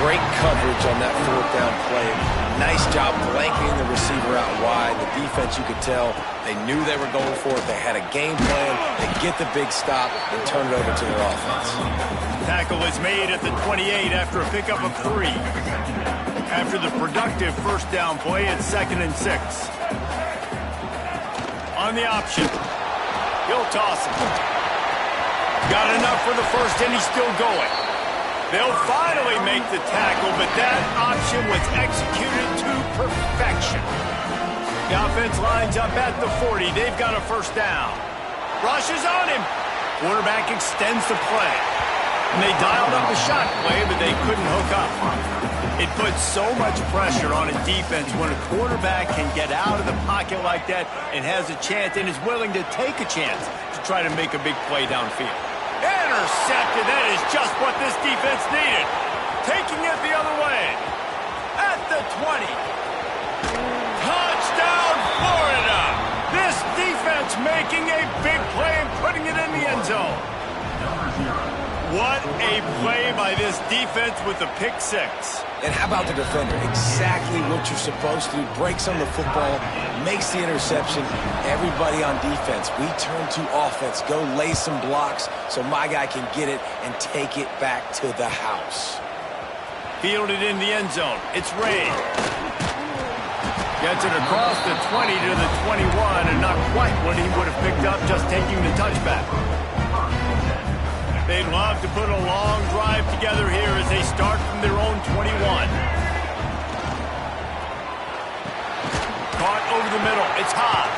Great coverage on that 4th down play. Nice job blanketing the receiver out wide. The defense, you could tell, they knew they were going for it. They had a game plan. They get the big stop and turn it over to their offense.
Tackle is made at the 28 after a pickup of 3. After the productive 1st down play, it's 2nd and 6. On the option. He'll toss it. Got enough for the 1st, and he's still going. They'll finally make the tackle, but that option was executed to perfection. The offense lines up at the 40. They've got a 1st down. Rush is on him. Quarterback extends the play. And they dialed up a shot play, but they couldn't hook up. It puts so much pressure on a defense when a quarterback can get out of the pocket like that and has a chance and is willing to take a chance to try to make a big play downfield. Intercepted. That is just what this defense needed. Taking it the other way. At the 20. Touchdown, Florida. This defense making a big play and putting it in the end zone. What a play by this defense with the pick 6.
And how about the defender? Exactly what you're supposed to do. Breaks on the football, makes the interception. Everybody on defense, we turn to offense. Go lay some blocks so my guy can get it and take it back to the house.
Fielded in the end zone. It's Ray. Gets it across the 20 to the 21, and not quite what he would have picked up just taking the touchback. They'd love to put a long drive together here as they start from their own 21. Caught over the middle. It's Haas.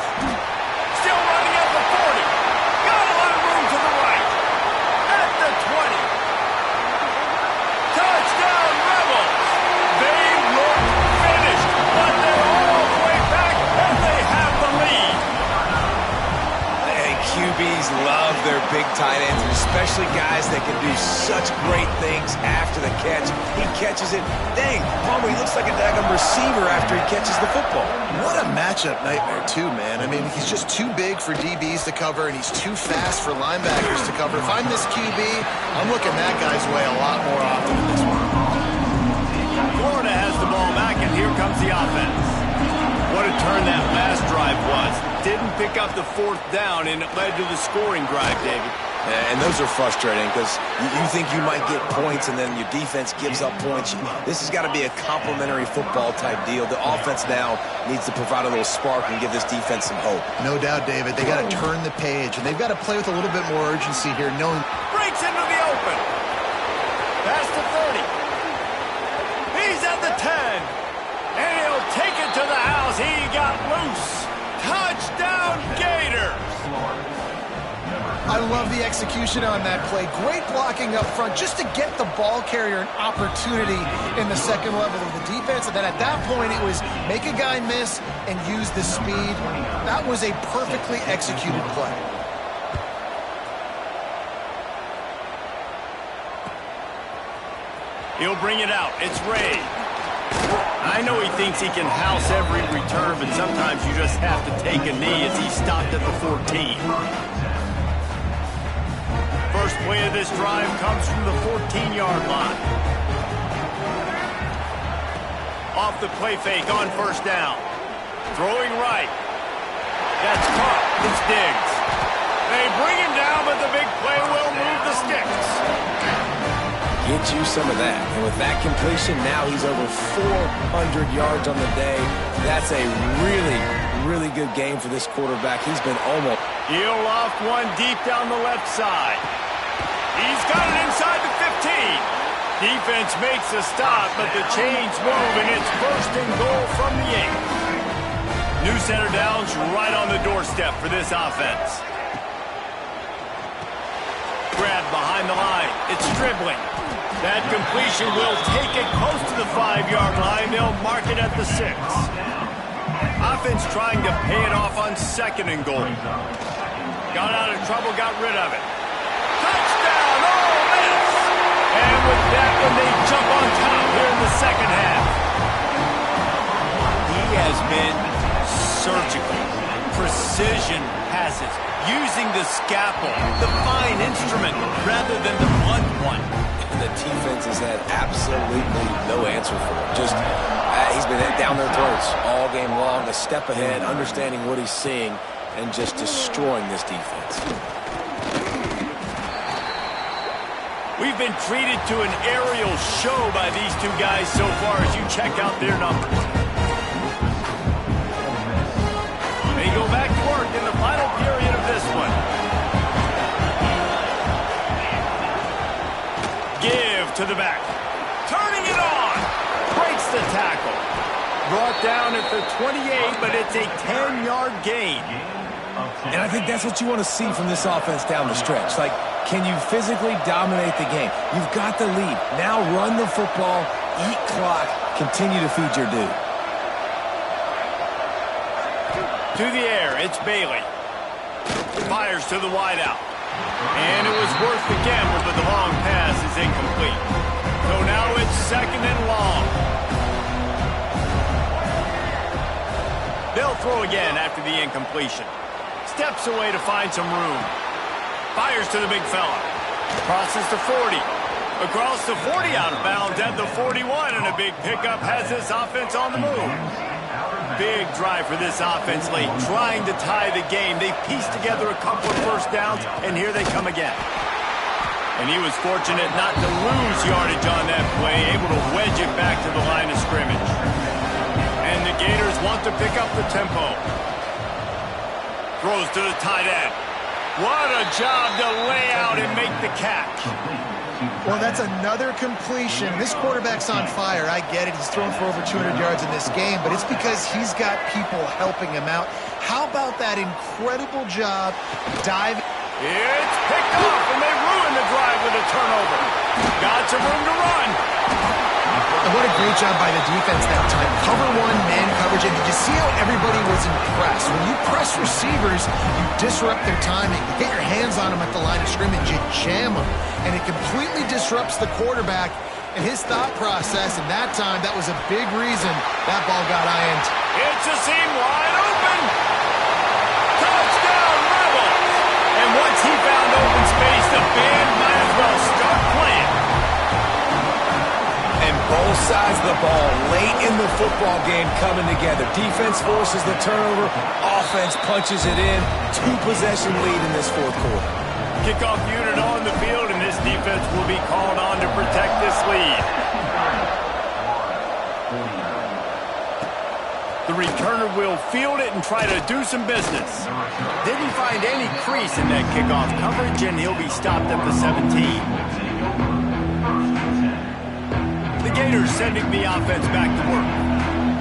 Still running at the 40. Got a lot of room to the right. At the 20. Touchdown, Rebels. They look finished, but they're all the way back, and they have the lead.
And QBs love their big tight ends, especially guys that can do such great things after the catch. He catches it. Dang, Palmer, he looks like a daggum receiver after he catches the football.
What a matchup nightmare, too, man. I mean, he's just too big for DBs to cover, and he's too fast for linebackers to cover. If I'm this QB, I'm looking that guy's way a lot more often than this one.
Florida has the ball back, and here comes the offense. What a turn that last drive was. Didn't pick up the 4th down, and it led to the scoring drive, David.
And those are frustrating because you think you might get points and then your defense gives up points. This has got to be a complementary football type deal. The offense now needs to provide a little spark and give this defense some hope.
No doubt, David. They got to turn the page, and they've got to play with a little bit more urgency here, knowing...
Breaks into the open. Past the 30. He's at the 10. And he'll take it to the house. He got loose. Touchdown, Gators.
I love the execution on that play. Great blocking up front just to get the ball carrier an opportunity in the second level of the defense. And then at that point, it was make a guy miss and use the speed. That was a perfectly executed play.
He'll bring it out. It's Ray. I know he thinks he can house every return, but sometimes you just have to take a knee as he stopped at the 14. First play of this drive comes from the 14-yard line. Off the play fake on first down. Throwing right. That's caught. It's Diggs. They bring him down, but the big play will move the sticks.
Get you some of that. And with that completion, now he's over 400 yards on the day. That's a really, really good game for this quarterback. He's been almost...
He'll loft one deep down the left side. He's got it inside the 15. Defense makes a stop, but the chains move, and it's first and goal from the 8. New center downs right on the doorstep for this offense. Grab behind the line. It's dribbling. That completion will take it close to the 5-yard line. They'll mark it at the 6. Offense trying to pay it off on second and goal. Got out of trouble, got rid of it. Touchdown! Oh, miss! And with that one, they jump on top here in the second half. He has been surgical. Precision passes. Using the scalpel, the fine instrument, rather than the blunt one.
And the defense has had absolutely no answer for him. Just, he's been down their throats all game long, a step ahead, understanding what he's seeing, and just destroying this defense.
We've been treated to an aerial show by these two guys so far as you check out their numbers. They go back to work in the final period of this one. Give to the back. Turning it on. Breaks the tackle. Brought down at the 28, but it's a 10-yard gain.
And I think that's what you want to see from this offense down the stretch. Like, can you physically dominate the game? You've got the lead. Now run the football, eat clock, continue to feed your dude.
To the air, it's Bailey. Fires to the wideout. And it was worth the gamble, but the long pass is incomplete. So now it's second and long. They'll throw again after the incompletion. Steps away to find some room. Fires to the big fella. Crosses to 40. Across the 40 out of bounds at the 41, and a big pickup has this offense on the move. Big drive for this offense late, trying to tie the game. They pieced together a couple of first downs, and here they come again. And he was fortunate not to lose yardage on that play, able to wedge it back to the line of scrimmage. And the Gators want to pick up the tempo. Throws to the tight end. What a job to lay out and make the catch.
Well, that's another completion. This quarterback's on fire. I get it. He's thrown for over 200 yards in this game, but it's because he's got people helping him out. How about that incredible job diving?
It's picked off, and they ruin the drive with a turnover. Got some room to run.
And what a great job by the defense that time. Cover one, man coverage, and did you see how everybody was impressed? When you press receivers, you disrupt their timing. You get your hands on them at the line of scrimmage, you jam them, and it completely disrupts the quarterback and his thought process, and that time, that was a big reason that ball got INT.
It's a seam wide open. Touchdown, Rebels. And once he found open space, the band might as well start playing.
And both sides of the ball late in the football game coming together. Defense forces the turnover. Offense punches it in. 2-possession lead in this fourth quarter.
Kickoff unit on the field, and this defense will be called on to protect this lead. The returner will field it and try to do some business. Didn't find any crease in that kickoff coverage, and he'll be stopped at the 17. The Gators sending the offense back to work.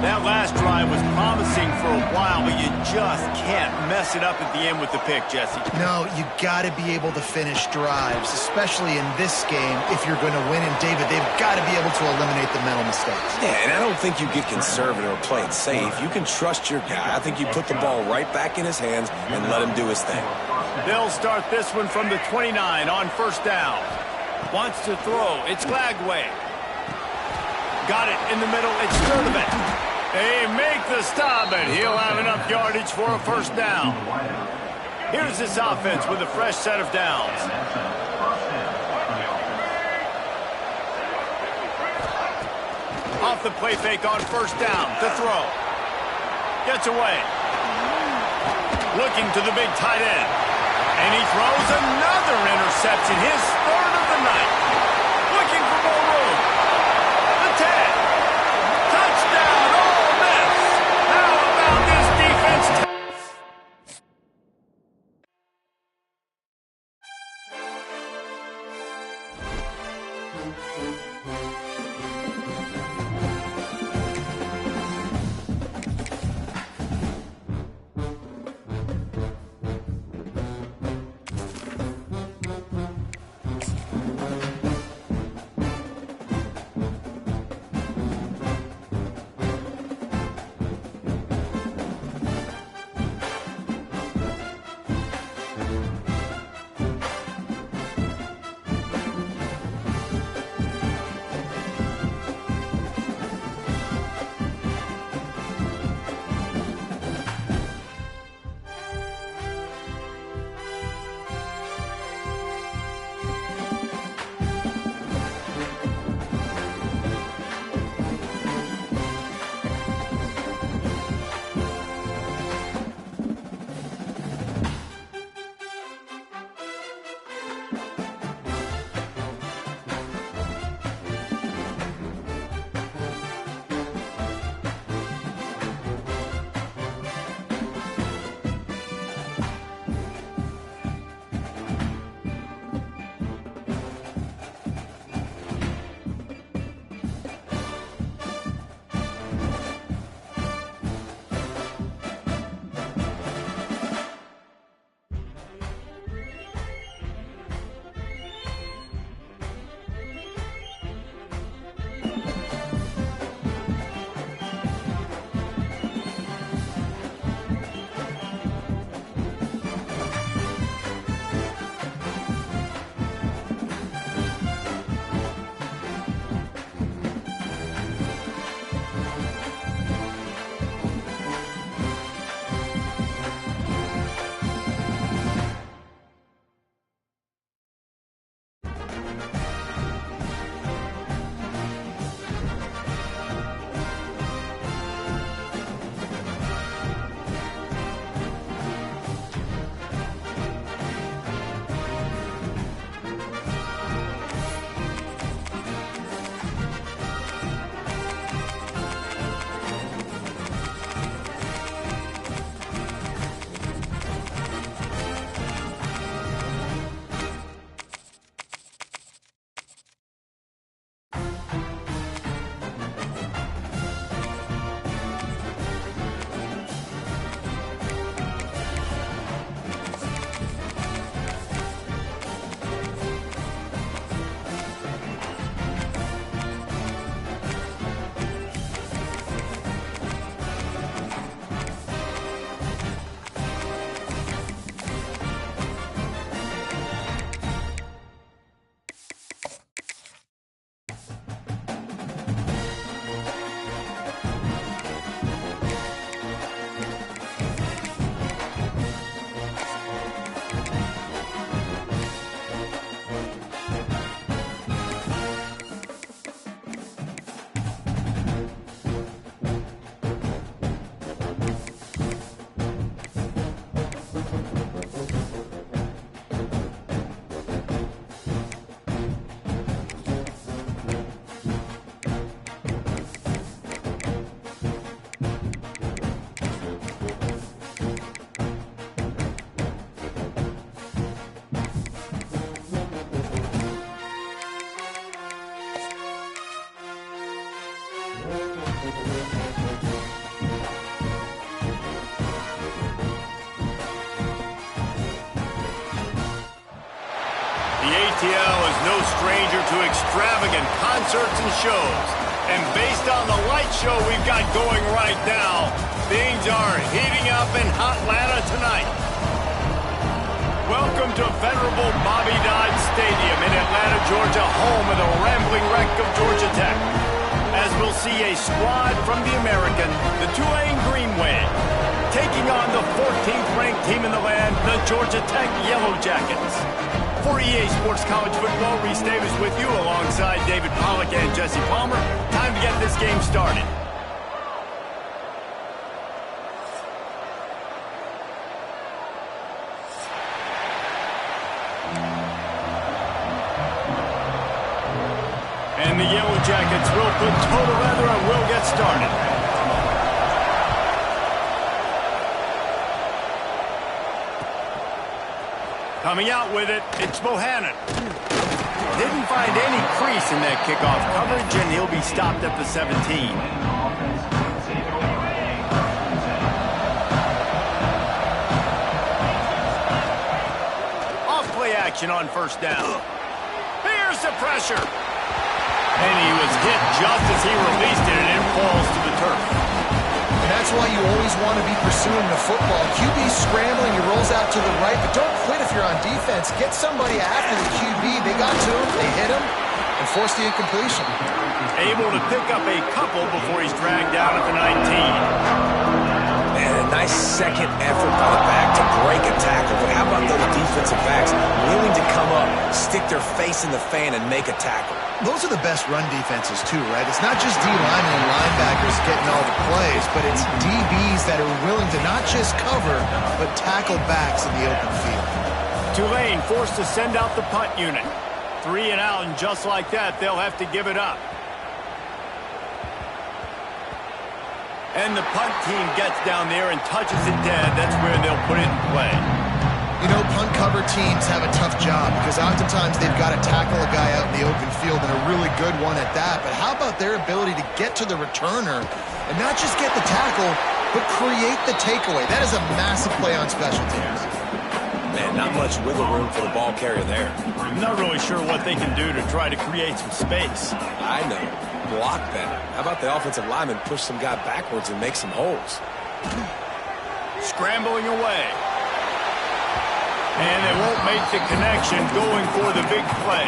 That last drive was promising for a while, but you just can't mess it up at the end with the pick, Jesse.
No, you got to be able to finish drives, especially in this game. If you're going to win, and David, they've got to be able to eliminate the mental mistakes.
Yeah, and I don't think you get conservative or play it safe. You can trust your guy. I think you put the ball right back in his hands and let him do his thing. They'll
start this one from the 29 on first down. Wants to throw. It's Glagway. Got it in the middle. It's Sturdivant. They make the stop, and he'll have enough yardage for a first down. Here's this offense with a fresh set of downs. Off off the play fake on first down to throw. Gets away. Looking to the big tight end. And he throws another interception, his third of the night. Looking for more room. The 10. Touchdown, Ole Miss. How about this defense? ATL is no stranger to extravagant concerts and shows. And based on the light show we've got going right now, things are heating up in Atlanta tonight. Welcome to venerable Bobby Dodd Stadium in Atlanta, Georgia, home of the rambling wreck of Georgia Tech. As we'll see a squad from the American, the Tulane Green Wave, taking on the 14th-ranked team in the land, the Georgia Tech Yellow Jackets. For EA Sports College Football, Reese Davis with you alongside David Pollack and Jesse Palmer. Time to get this game started. Jackets will put total leather and will get started. Coming out with it, it's Bohannon. Didn't find any crease in that kickoff coverage, and he'll be stopped at the 17. Off-play action on first down. Here's the pressure. And he was hit just as he released it, and it falls to the turf.
And that's why you always want to be pursuing the football. QB's scrambling, he rolls out to the right, but don't quit if you're on defense. Get somebody after the QB. They got to him, they hit him, and forced the incompletion.
Able to pick up a couple before he's dragged down at the 19.
And a nice second effort by the back to break a tackle. But how about those defensive backs willing to come up, stick their face in the fan, and make a tackle?
Those are the best run defenses, too, right? It's not just D-linemen and linebackers getting all the plays, but it's DBs that are willing to not just cover, but tackle backs in the open field.
Tulane forced to send out the punt unit. 3 and out, and just like that, they'll have to give it up. And the punt team gets down there and touches it dead. That's where they'll put it in play.
You know, punt cover teams have a tough job because oftentimes they've got to tackle a guy out in the open field, and a really good one at that. But how about their ability to get to the returner and not just get the tackle, but create the takeaway? That is a massive play on special teams.
Man, not much wiggle room for the ball carrier there.
I'm not really sure what they can do to try to create some space.
I know. Block better. How about the offensive lineman push some guy backwards and make some holes?
Scrambling away. And they won't make the connection, going for the big play.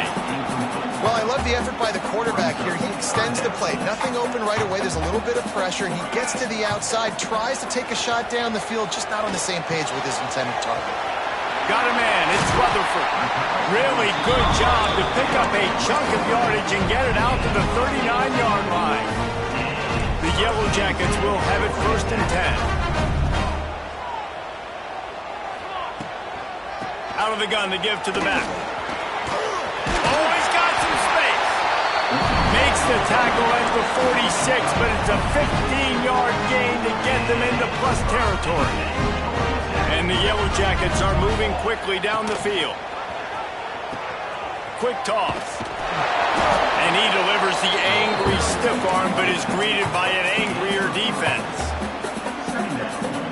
Well, I love the effort by the quarterback here. He extends the play. Nothing open right away. There's a little bit of pressure. He gets to the outside, tries to take a shot down the field, just not on the same page with his intended target.
Got a man. It's Rutherford. Really good job to pick up a chunk of yardage and get it out to the 39-yard line. The Yellow Jackets will have it 1st and 10. Out of the gun to give to the back. Oh, he's got some space. Makes the tackle at the 46, but it's a 15-yard gain to get them into plus territory. And the Yellow Jackets are moving quickly down the field. Quick toss. And he delivers the angry stiff arm, but is greeted by an angrier defense.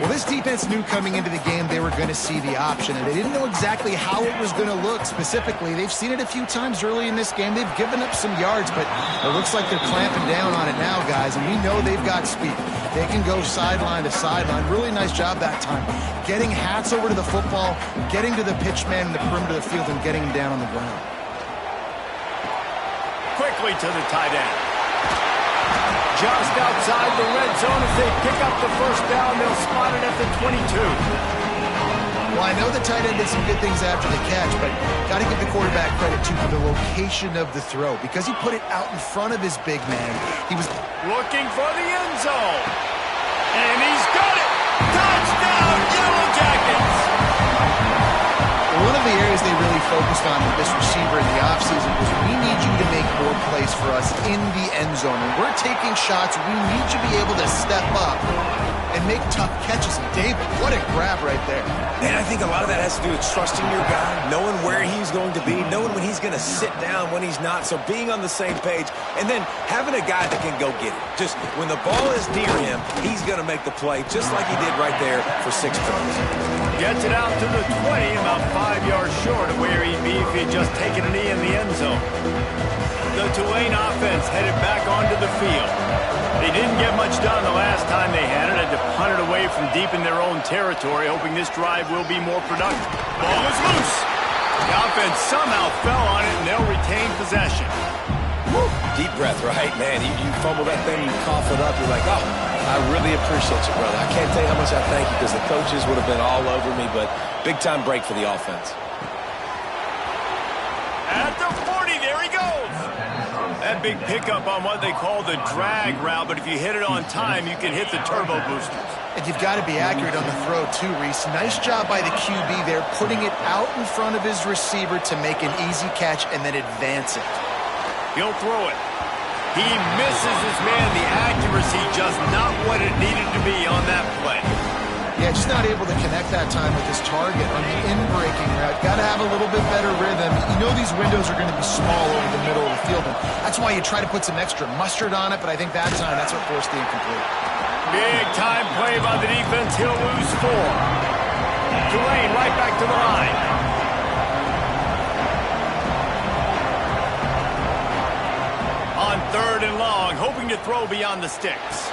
Well, this defense knew coming into the game they were going to see the option, and they didn't know exactly how it was going to look specifically. They've seen it a few times early in this game. They've given up some yards, but it looks like they're clamping down on it now, guys, and we know they've got speed. They can go sideline to sideline. Really nice job that time. Getting hats over to the football, getting to the pitch man in the perimeter of the field, and getting him down on the ground.
Quickly to the tight end. Just outside the red zone. If they pick up the 1st down, they'll spot it at the 22.
Well, I know the tight end did some good things after the catch, but got to give the quarterback credit, too, for the location of the throw. Because he put it out in front of his big man, he was
looking for the end zone. And he's got it. Touchdown, Yellow Jackets.
One of the areas they really focused on with this receiver in the offseason was we need you to make more plays for us in the end zone. When we're taking shots, we need you to be able to step up and make tough catches. And David, what a grab right there.
And I think a lot of that has to do with trusting your guy, knowing where he's going to be, knowing when he's going to sit down, when he's not. So being on the same page, and then having a guy that can go get it. Just when the ball is near him, he's going to make the play, just like he did right there for 6 points.
Gets it out to the 20, about 5 yards short of where he'd be if he'd just taken a knee in the end zone. The Tulane offense headed back onto the field. They didn't get much done the last time they had it. Had to punt it away from deep in their own territory, hoping this drive will be more productive. Ball was loose. The offense somehow fell on it, and they'll retain possession.
Woo. Deep breath, right? Man, you fumble that thing, you cough it up, you're like, oh, I really appreciate you, brother. I can't tell you how much I thank you because the coaches would have been all over me, but big-time break for the offense.
At the 40, there he goes. That big pickup on what they call the drag route, but if you hit it on time, you can hit the turbo boosters.
And you've got to be accurate on the throw, too, Reese. Nice job by the QB there, putting it out in front of his receiver to make an easy catch and then advance it.
He'll throw it. He misses his man. The accuracy just not what it needed to be on that play.
Yeah, just not able to connect that time with his target on the in-breaking route. Got to have a little bit better rhythm. You know these windows are going to be small over the middle of the field, and that's why you try to put some extra mustard on it, but I think that time that's what forced the incomplete.
Big time play by the defense. He'll lose 4. Tulane right back to the line. On 3rd and long, hoping to throw beyond the sticks.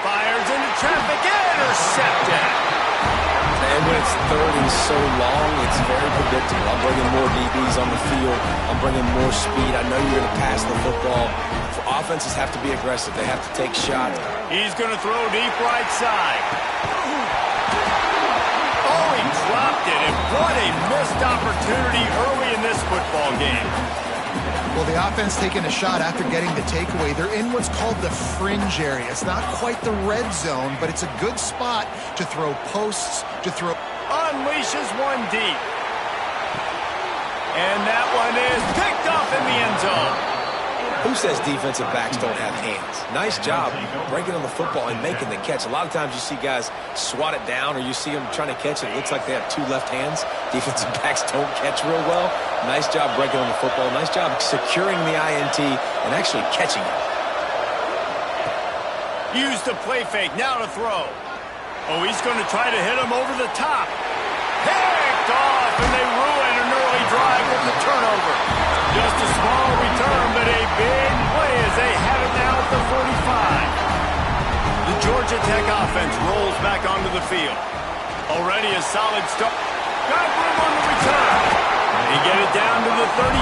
Fires into traffic, intercepted.
And when it's 3rd and so long, it's very predictable. I'm bringing more DBs on the field. I'm bringing more speed. I know you're going to pass the football. Offenses have to be aggressive. They have to take shots.
He's going to throw deep right side. Oh, he dropped it, and what a missed opportunity early in this football game.
Well, the offense taking a shot after getting the takeaway. They're in what's called the fringe area. It's not quite the red zone, but it's a good spot to throw posts, to throw.
Unleashes one deep. And that one is picked up in the end zone.
Who says defensive backs don't have hands? Nice job breaking on the football and making the catch. A lot of times you see guys swat it down, or you see them trying to catch it. It looks like they have 2 left hands. Defensive backs don't catch real well. Nice job breaking on the football. Nice job securing the INT and actually catching it.
Use the play fake. Now to throw. Oh, he's going to try to hit him over the top. Picked off, and they ruin an early drive with the turnover. Just a small return, but a big play as they have it now at the 45. The Georgia Tech offense rolls back onto the field. Already a solid start. Got room on the return. He get it down to the 35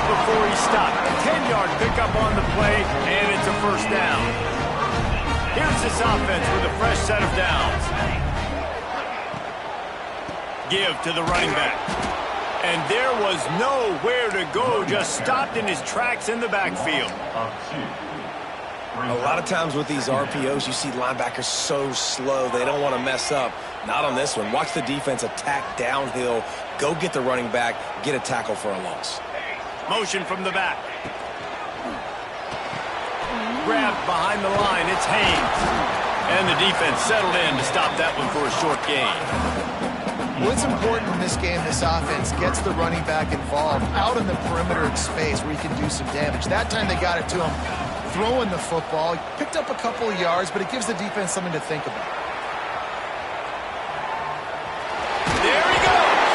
before he stopped. 10-yard pickup on the play, and it's a first down. Here's this offense with a fresh set of downs. Give to the running back. And there was nowhere to go, just stopped in his tracks in the backfield.
A lot of times with these RPOs, you see linebackers so slow, they don't want to mess up. Not on this one. Watch the defense attack downhill, go get the running back, get a tackle for a loss.
Motion from the back. Grabbed behind the line, it's Haynes. And the defense settled in to stop that one for a short gain.
Well, it's important in this game this offense gets the running back involved out in the perimeter of space where he can do some damage. That time they got it to him throwing the football. He picked up a couple of yards, but it gives the defense something to think about.
There he goes.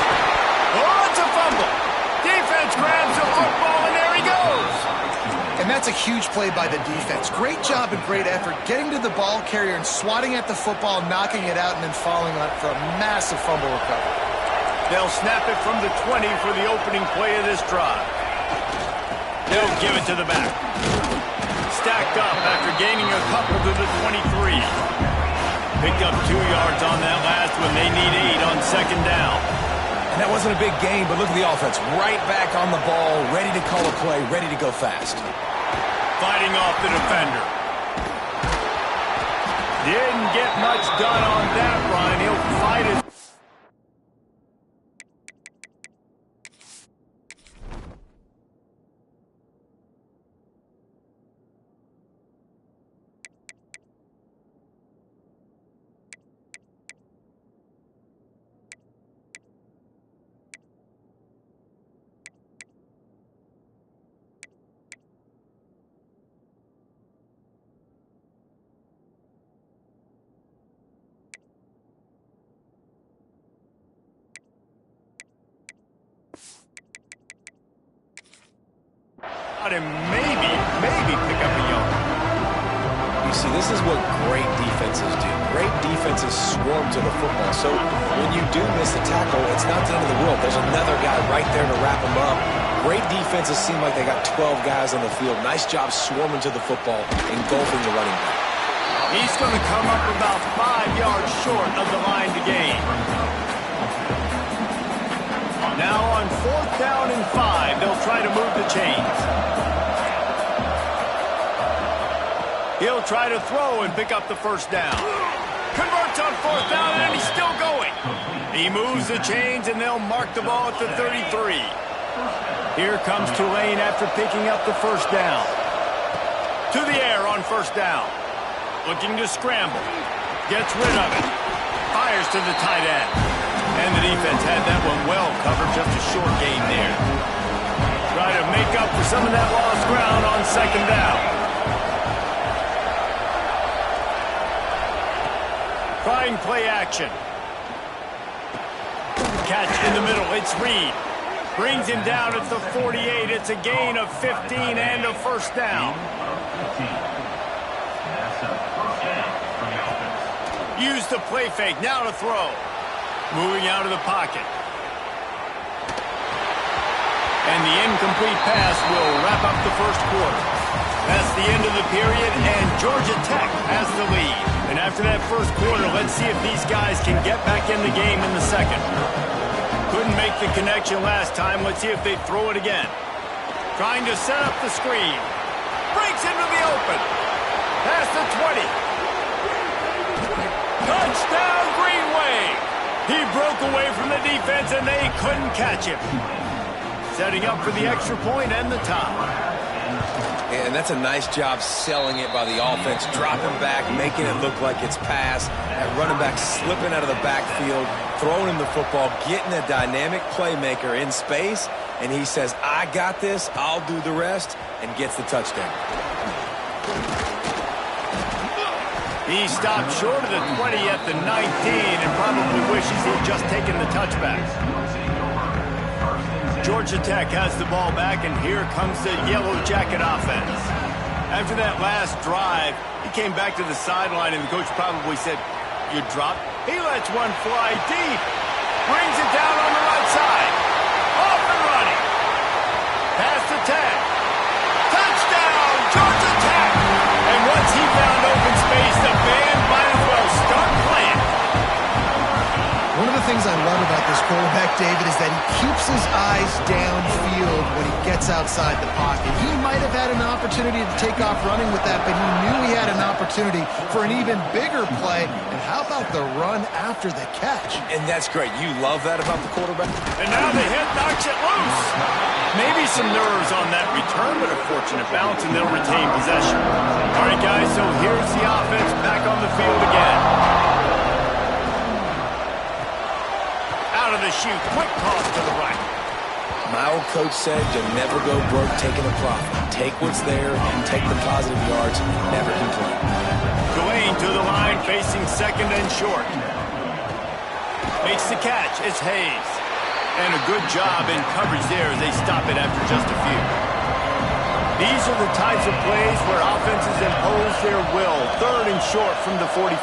Oh, it's a fumble. Defense grabs the football, and there he goes.
And that's a huge play by the defense. Great job and great effort getting to the ball carrier and swatting at the football, knocking it out, and then falling on it for a massive fumble recovery.
They'll snap it from the 20 for the opening play of this drive. They'll give it to the back. Stacked up after gaining a couple to the 23. Picked up 2 yards on that last one. They need 8 on second down.
And that wasn't a big gain, but look at the offense. Right back on the ball, ready to call a play, ready to go fast.
Fighting off the defender. Didn't get much done on that run. He'll fight it. And maybe pick up a yard.
You see, this is what great defenses do. Great defenses swarm to the football. So when you do miss a tackle, it's not the end of the world. There's another guy right there to wrap him up. Great defenses seem like they got 12 guys on the field. Nice job swarming to the football, engulfing the running back.
He's going to come up about 5 yards short of the line to gain. Now on 4th down and 5, they'll try to move the chains. He'll try to throw and pick up the first down. Converts on 4th down, and he's still going. He moves the chains, and they'll mark the ball at the 33. Here comes Tulane after picking up the first down. on first down. Looking to scramble. Gets rid of it. Fires to the tight end. And the defense had that one well covered. Just a short gain there. Try to make up for some of that lost ground on second down. Trying play action. Catch in the middle. It's Reed. Brings him down at the 48. It's a gain of 15 and a first down. Use the play fake. Now to throw. Moving out of the pocket. And the incomplete pass will wrap up the first quarter. That's the end of the period, and Georgia Tech has the lead. And after that first quarter, let's see if these guys can get back in the game in the second. Couldn't make the connection last time. Let's see if they throw it again. Trying to set up the screen. Breaks into the open. Past the 20. Touchdown, Green Wave. He broke away from the defense, and they couldn't catch him. Setting up for the extra point and the tie.
And that's a nice job selling it by the offense, dropping back, making it look like it's pass. That running back slipping out of the backfield, throwing him the football, getting a dynamic playmaker in space, and he says, I got this, I'll do the rest, and gets the touchdown.
He stopped short of the 20 at the 19 and probably wishes he'd just taken the touchback. Georgia Tech has the ball back, and here comes the Yellow Jacket offense. After that last drive, he came back to the sideline, and the coach probably said, you dropped. He lets one fly deep. Brings it down on the right side. Off and running. Pass to Tech. Touchdown, Georgia Tech! And once he found open space, the band might as well start playing.
One of the things I love about this quarterback, David, is that he keeps his eyes downfield when he gets outside the pocket. He might have had an opportunity to take off running with that, but he knew he had an opportunity for an even bigger play. And how about the run after the catch?
And that's great. You love that about the quarterback?
And now the hit knocks it loose. Maybe some nerves on that return, but a fortunate bounce, and they'll retain possession. All right, guys, so here's the offense back on the field again. Out of the chute, quick toss to the right.
My old coach said you'll never go broke taking a profit. Take what's there, take the positive yards, never complain.
Delane to the line, facing second and short. Makes the catch, it's Hayes. And a good job in coverage there as they stop it after just a few. These are the types of plays where offenses impose their will. Third and short from the 45.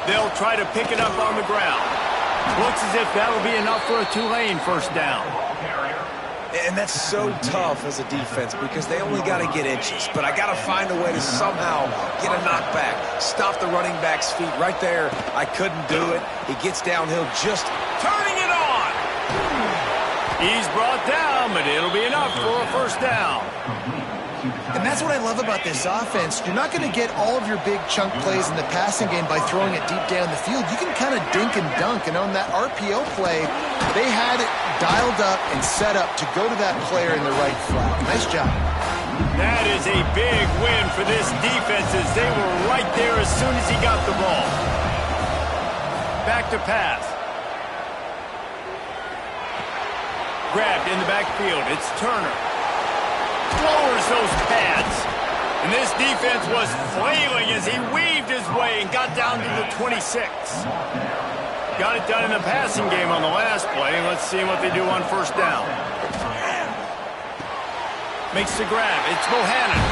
They'll try to pick it up on the ground. Looks as if that'll be enough for a Tulane first down.
And that's so tough as a defense because they only got to get inches. But I got to find a way to somehow get a knockback. Stop the running back's feet right there. I couldn't do it. He gets downhill, just turning it on.
He's brought down, but it'll be enough for a first down.
And that's what I love about this offense. You're not going to get all of your big chunk plays in the passing game by throwing it deep down the field. You can kind of dink and dunk. And on that RPO play, they had it dialed up and set up to go to that player in the right flat. Nice job.
That is a big win for this defense as they were right there as soon as he got the ball. Back to pass. Grabbed in the backfield. It's Turner. Lowers those pads. And this defense was flailing as he weaved his way and got down to the 26. Got it done in the passing game on the last play. Let's see what they do on first down. Makes the grab. It's Bohannon.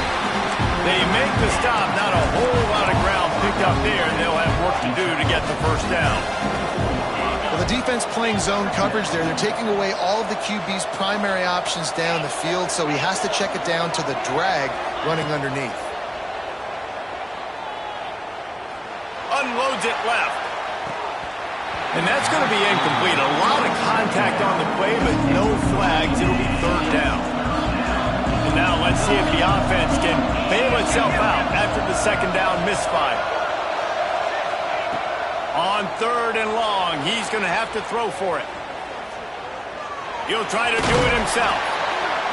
They make the stop. Not a whole lot of ground picked up there, and they'll have work to do to get the first down.
Well, the defense playing zone coverage there. They're taking away all of the QB's primary options down the field, so he has to check it down to the drag running underneath.
Unloads it left. And that's going to be incomplete. A lot of contact on the play, but no flags. It'll be third down. And now let's see if the offense can bail itself out after the second down misfire. On third and long, he's going to have to throw for it. He'll try to do it himself.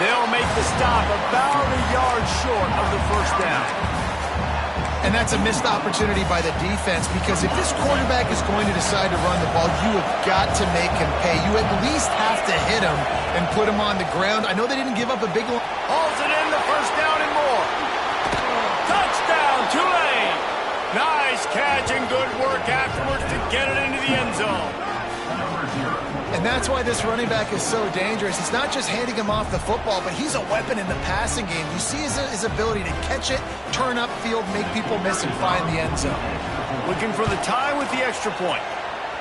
They'll make the stop about a yard short of the first down.
And that's a missed opportunity by the defense, because if this quarterback is going to decide to run the ball, you have got to make him pay. You at least have to hit him and put him on the ground. I know they didn't give up a big one.
Hauls it in, the first down and more. Touchdown, Tulane. Nice catch and good work afterwards to get it into the end zone.
And that's why this running back is so dangerous. It's not just handing him off the football, but he's a weapon in the passing game. You see his ability to catch it, turn upfield, make people miss, and find the end zone.
Looking for the tie with the extra point.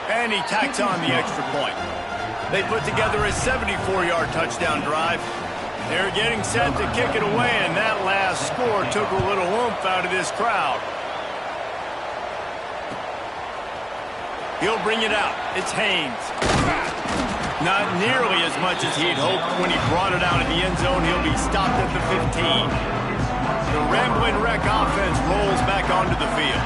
And he tacks on the extra point. They put together a 74-yard touchdown drive. They're getting set to kick it away, and that last score took a little oomph out of this crowd. He'll bring it out. It's Haynes. Not nearly as much as he'd hoped when he brought it out in the end zone. He'll be stopped at the 15. The Rambling Wreck offense rolls back onto the field.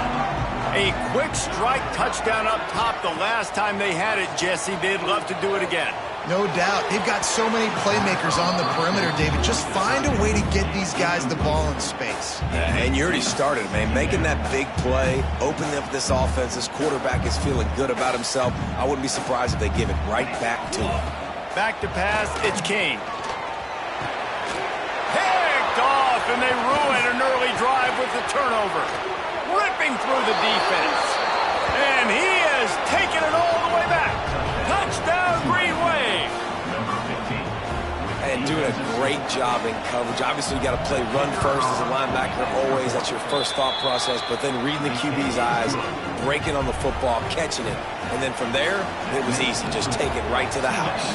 A quick strike touchdown up top the last time they had it, Jesse. They'd love to do it again.
No doubt. They've got so many playmakers on the perimeter, David. Just find a way to get these guys the ball in space.
And you already started, man. Making that big play, opening up this offense. This quarterback is feeling good about himself. I wouldn't be surprised if they give it right back to him.
Back to pass, it's King. Picked off, and they ruin an early drive with the turnover. Ripping through the defense. And he has taken it all the way back. Touchdown, Green Wave.
And doing a great job in coverage. Obviously, you got to play run first as a linebacker always. That's your first thought process. But then reading the QB's eyes, breaking on the football, catching it. And then from there, it was easy. Just take it right to the house.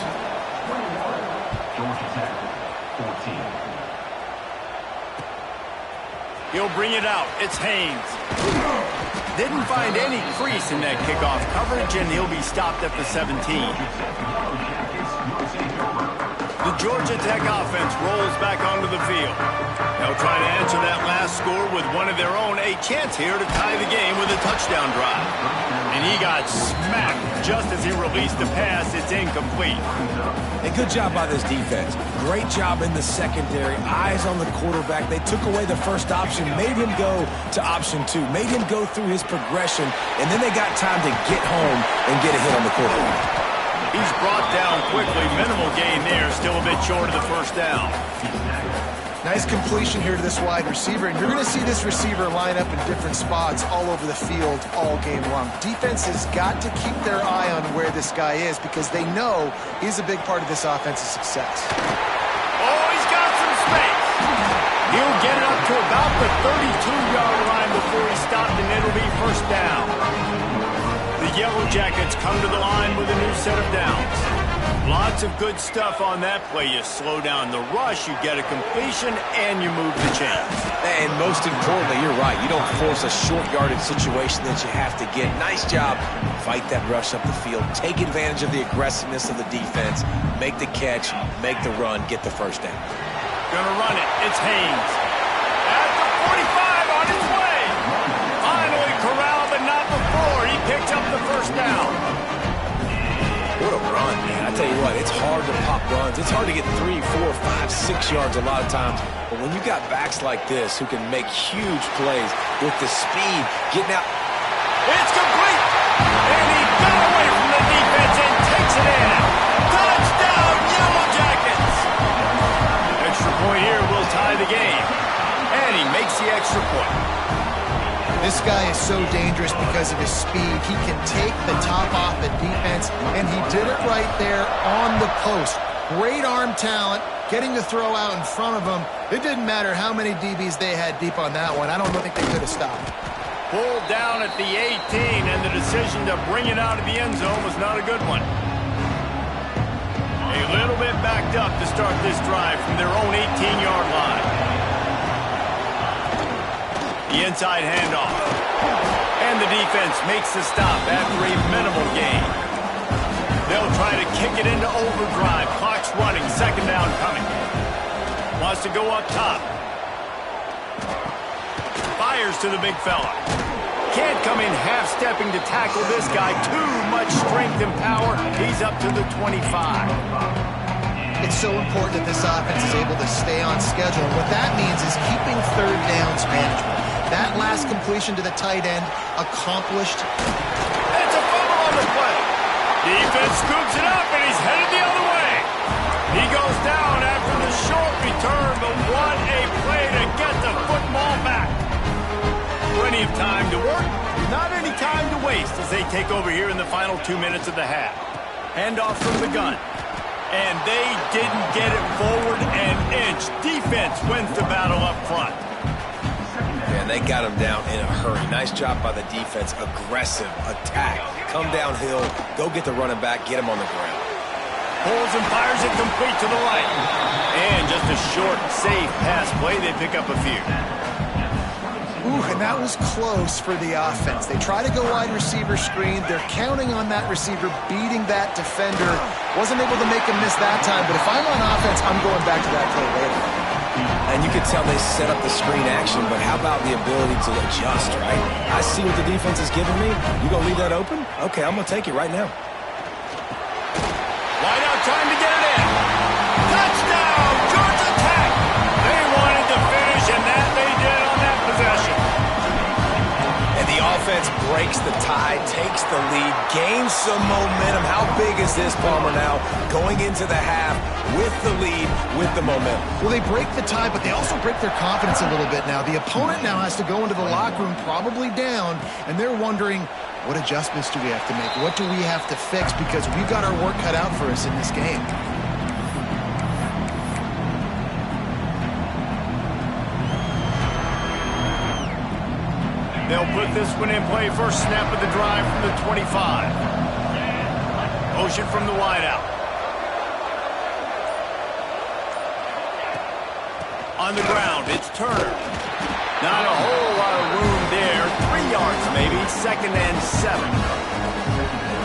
He'll bring it out. It's Haynes. Didn't find any crease in that kickoff coverage, and he'll be stopped at the 17. The Georgia Tech offense rolls back onto the field. They'll try to answer that last score with one of their own. A chance here to tie the game with a touchdown drive. And he got smacked just as he released the pass. It's incomplete.
And good job by this defense. Great job in the secondary. Eyes on the quarterback. They took away the first option, made him go to option 2, made him go through his progression, and then they got time to get home and get a hit on the quarterback.
He's brought down quickly. Minimal gain there. Still a bit short of the first down.
Nice completion here to this wide receiver, and you're going to see this receiver line up in different spots all over the field all game long. Defense has got to keep their eye on where this guy is, because they know he's a big part of this offense's success.
Oh, he's got some space. He'll get it up to about the 32-yard line before he's stopped, and it'll be first down. The Yellow Jackets come to the line with a new set of downs. Lots of good stuff on that play. You slow down the rush, you get a completion, and you move the chains.
And most importantly, you're right. You don't force a short yardage situation that you have to get. Nice job. Fight that rush up the field. Take advantage of the aggressiveness of the defense. Make the catch, make the run, get the first down.
Gonna run it. It's Haynes. At the 45 on his way. Finally corralled, but not before. He picked up the first down.
What a run, man. I tell you what, it's hard to pop runs. It's hard to get 3, 4, 5, 6 yards a lot of times. But when you got backs like this who can make huge plays with the speed, getting out.
It's complete. And he got away from the defense and takes it in. Touchdown, Yellow Jackets. Extra point here will tie the game. And he makes the extra point.
This guy is so dangerous because of his speed. He can take the top off the defense, and he did it right there on the post. Great arm talent, getting the throw out in front of him. It didn't matter how many DBs they had deep on that one. I don't think they could have stopped.
Pulled down at the 18, and the decision to bring it out of the end zone was not a good one. A little bit backed up to start this drive from their own 18-yard line. The inside handoff. And the defense makes the stop after a minimal gain. They'll try to kick it into overdrive. Clock's running. Second down coming. Wants to go up top. Fires to the big fella. Can't come in half-stepping to tackle this guy. Too much strength and power. He's up to the 25.
It's so important that this offense is able to stay on schedule. And what that means is keeping That last completion to the tight end accomplished.
It's a fumble on the play. Defense scoops it up, and he's headed the other way. He goes down after the short return, but what a play to get the football back. Plenty of time to work, not any time to waste as they take over here in the final 2 minutes of the half. Handoff from the gun. And they didn't get it forward an inch. Defense wins the battle up front.
Yeah, they got him down in a hurry. Nice job by the defense. Aggressive attack. Come downhill, go get the running back, get him on the ground.
Pulls and fires it complete to the right. And just a short, safe pass play. They pick up a few.
Ooh, and that was close for the offense. They try to go wide receiver screen. They're counting on that receiver beating that defender. Wasn't able to make him miss that time, but if I'm on offense, I'm going back to that play later.
And you can tell they set up the screen action, but how about the ability to adjust, right? I see what the defense is giving me. You gonna leave that open? Okay, I'm gonna take it right now.
Wide out, trying to get it in. Touchdown, Georgia Tech. They wanted to finish, and that they did on that possession.
And the offense breaks the tie, takes the lead, gains some momentum. How big is this, Palmer, now? Going into the half with the lead, with the momentum.
Well, they break the tie, but they also break their confidence a little bit now. The opponent now has to go into the locker room probably down, and they're wondering, what adjustments do we have to make? What do we have to fix? Because we've got our work cut out for us in this game.
They'll put this one in play. First snap of the drive from the 25. Motion from the wideout. On the ground, it's Turner. Not a whole lot of room there. 3 yards maybe. 2nd and 7.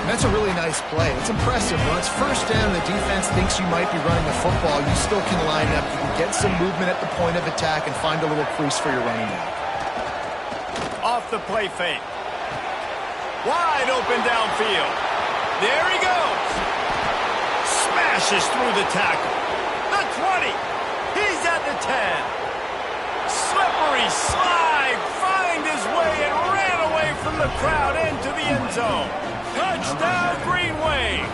That's a really nice play. It's impressive. When it's first down and the defense thinks you might be running a football, you still can line up. You can get some movement at the point of attack and find a little crease for your running back.
Off the play fake. Wide open downfield. There he goes. Smashes through the tackle. The 20. He's at the 10. Slippery slide. Find his way and ran away from the crowd into the end zone. Touchdown, Green Wave.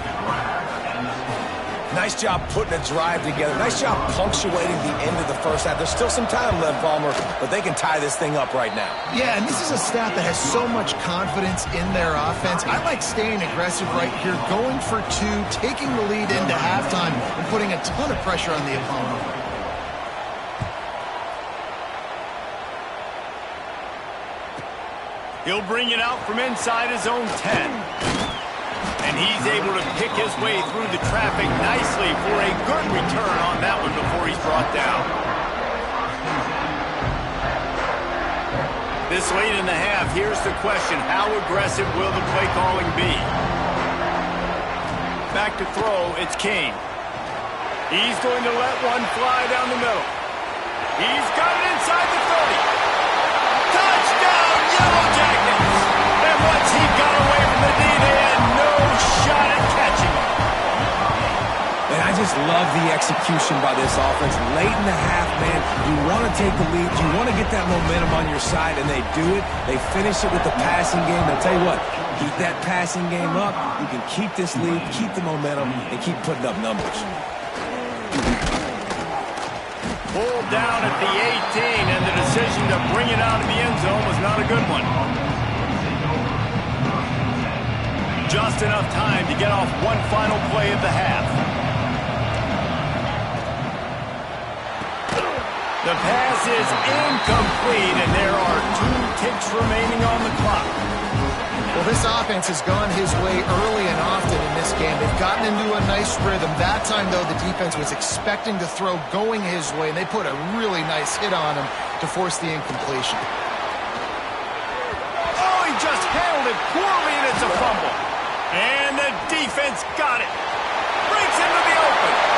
Nice job putting a drive together. Nice job punctuating the end of the first half. There's still some time left, Palmer, but they can tie this thing up right now.
Yeah, and this is a staff that has so much confidence in their offense. I like staying aggressive right here, going for 2, taking the lead into halftime, and putting a ton of pressure on the opponent.
He'll bring it out from inside his own 10. And he's able to pick his way through the traffic nicely for a good return on that one before he's brought down. This late in the half, here's the question. How aggressive will the play calling be? Back to throw, it's King. He's going to let one fly down the middle. He's got it inside the 30. Touchdown, Yellow Jackets! And once he got away from the D, they had no shot at catching him.
And I just love the execution by this offense. Late in the half, man, you want to take the lead. You want to get that momentum on your side, and they do it. They finish it with the passing game. I'll tell you what, keep that passing game up. You can keep this lead, keep the momentum, and keep putting up numbers.
Pulled down at the 18, and the decision to bring it out of the end zone was not a good one. Just enough time to get off one final play of the half. The pass is incomplete, and there are 2 ticks remaining on the clock.
Well, this offense has gone his way early and often in this game. They've gotten into a nice rhythm. That time, though, the defense was expecting to throw going his way, and they put a really nice hit on him to force the incompletion.
Oh, he just handled it poorly, and it's a fumble. And the defense got it. Breaks into the open.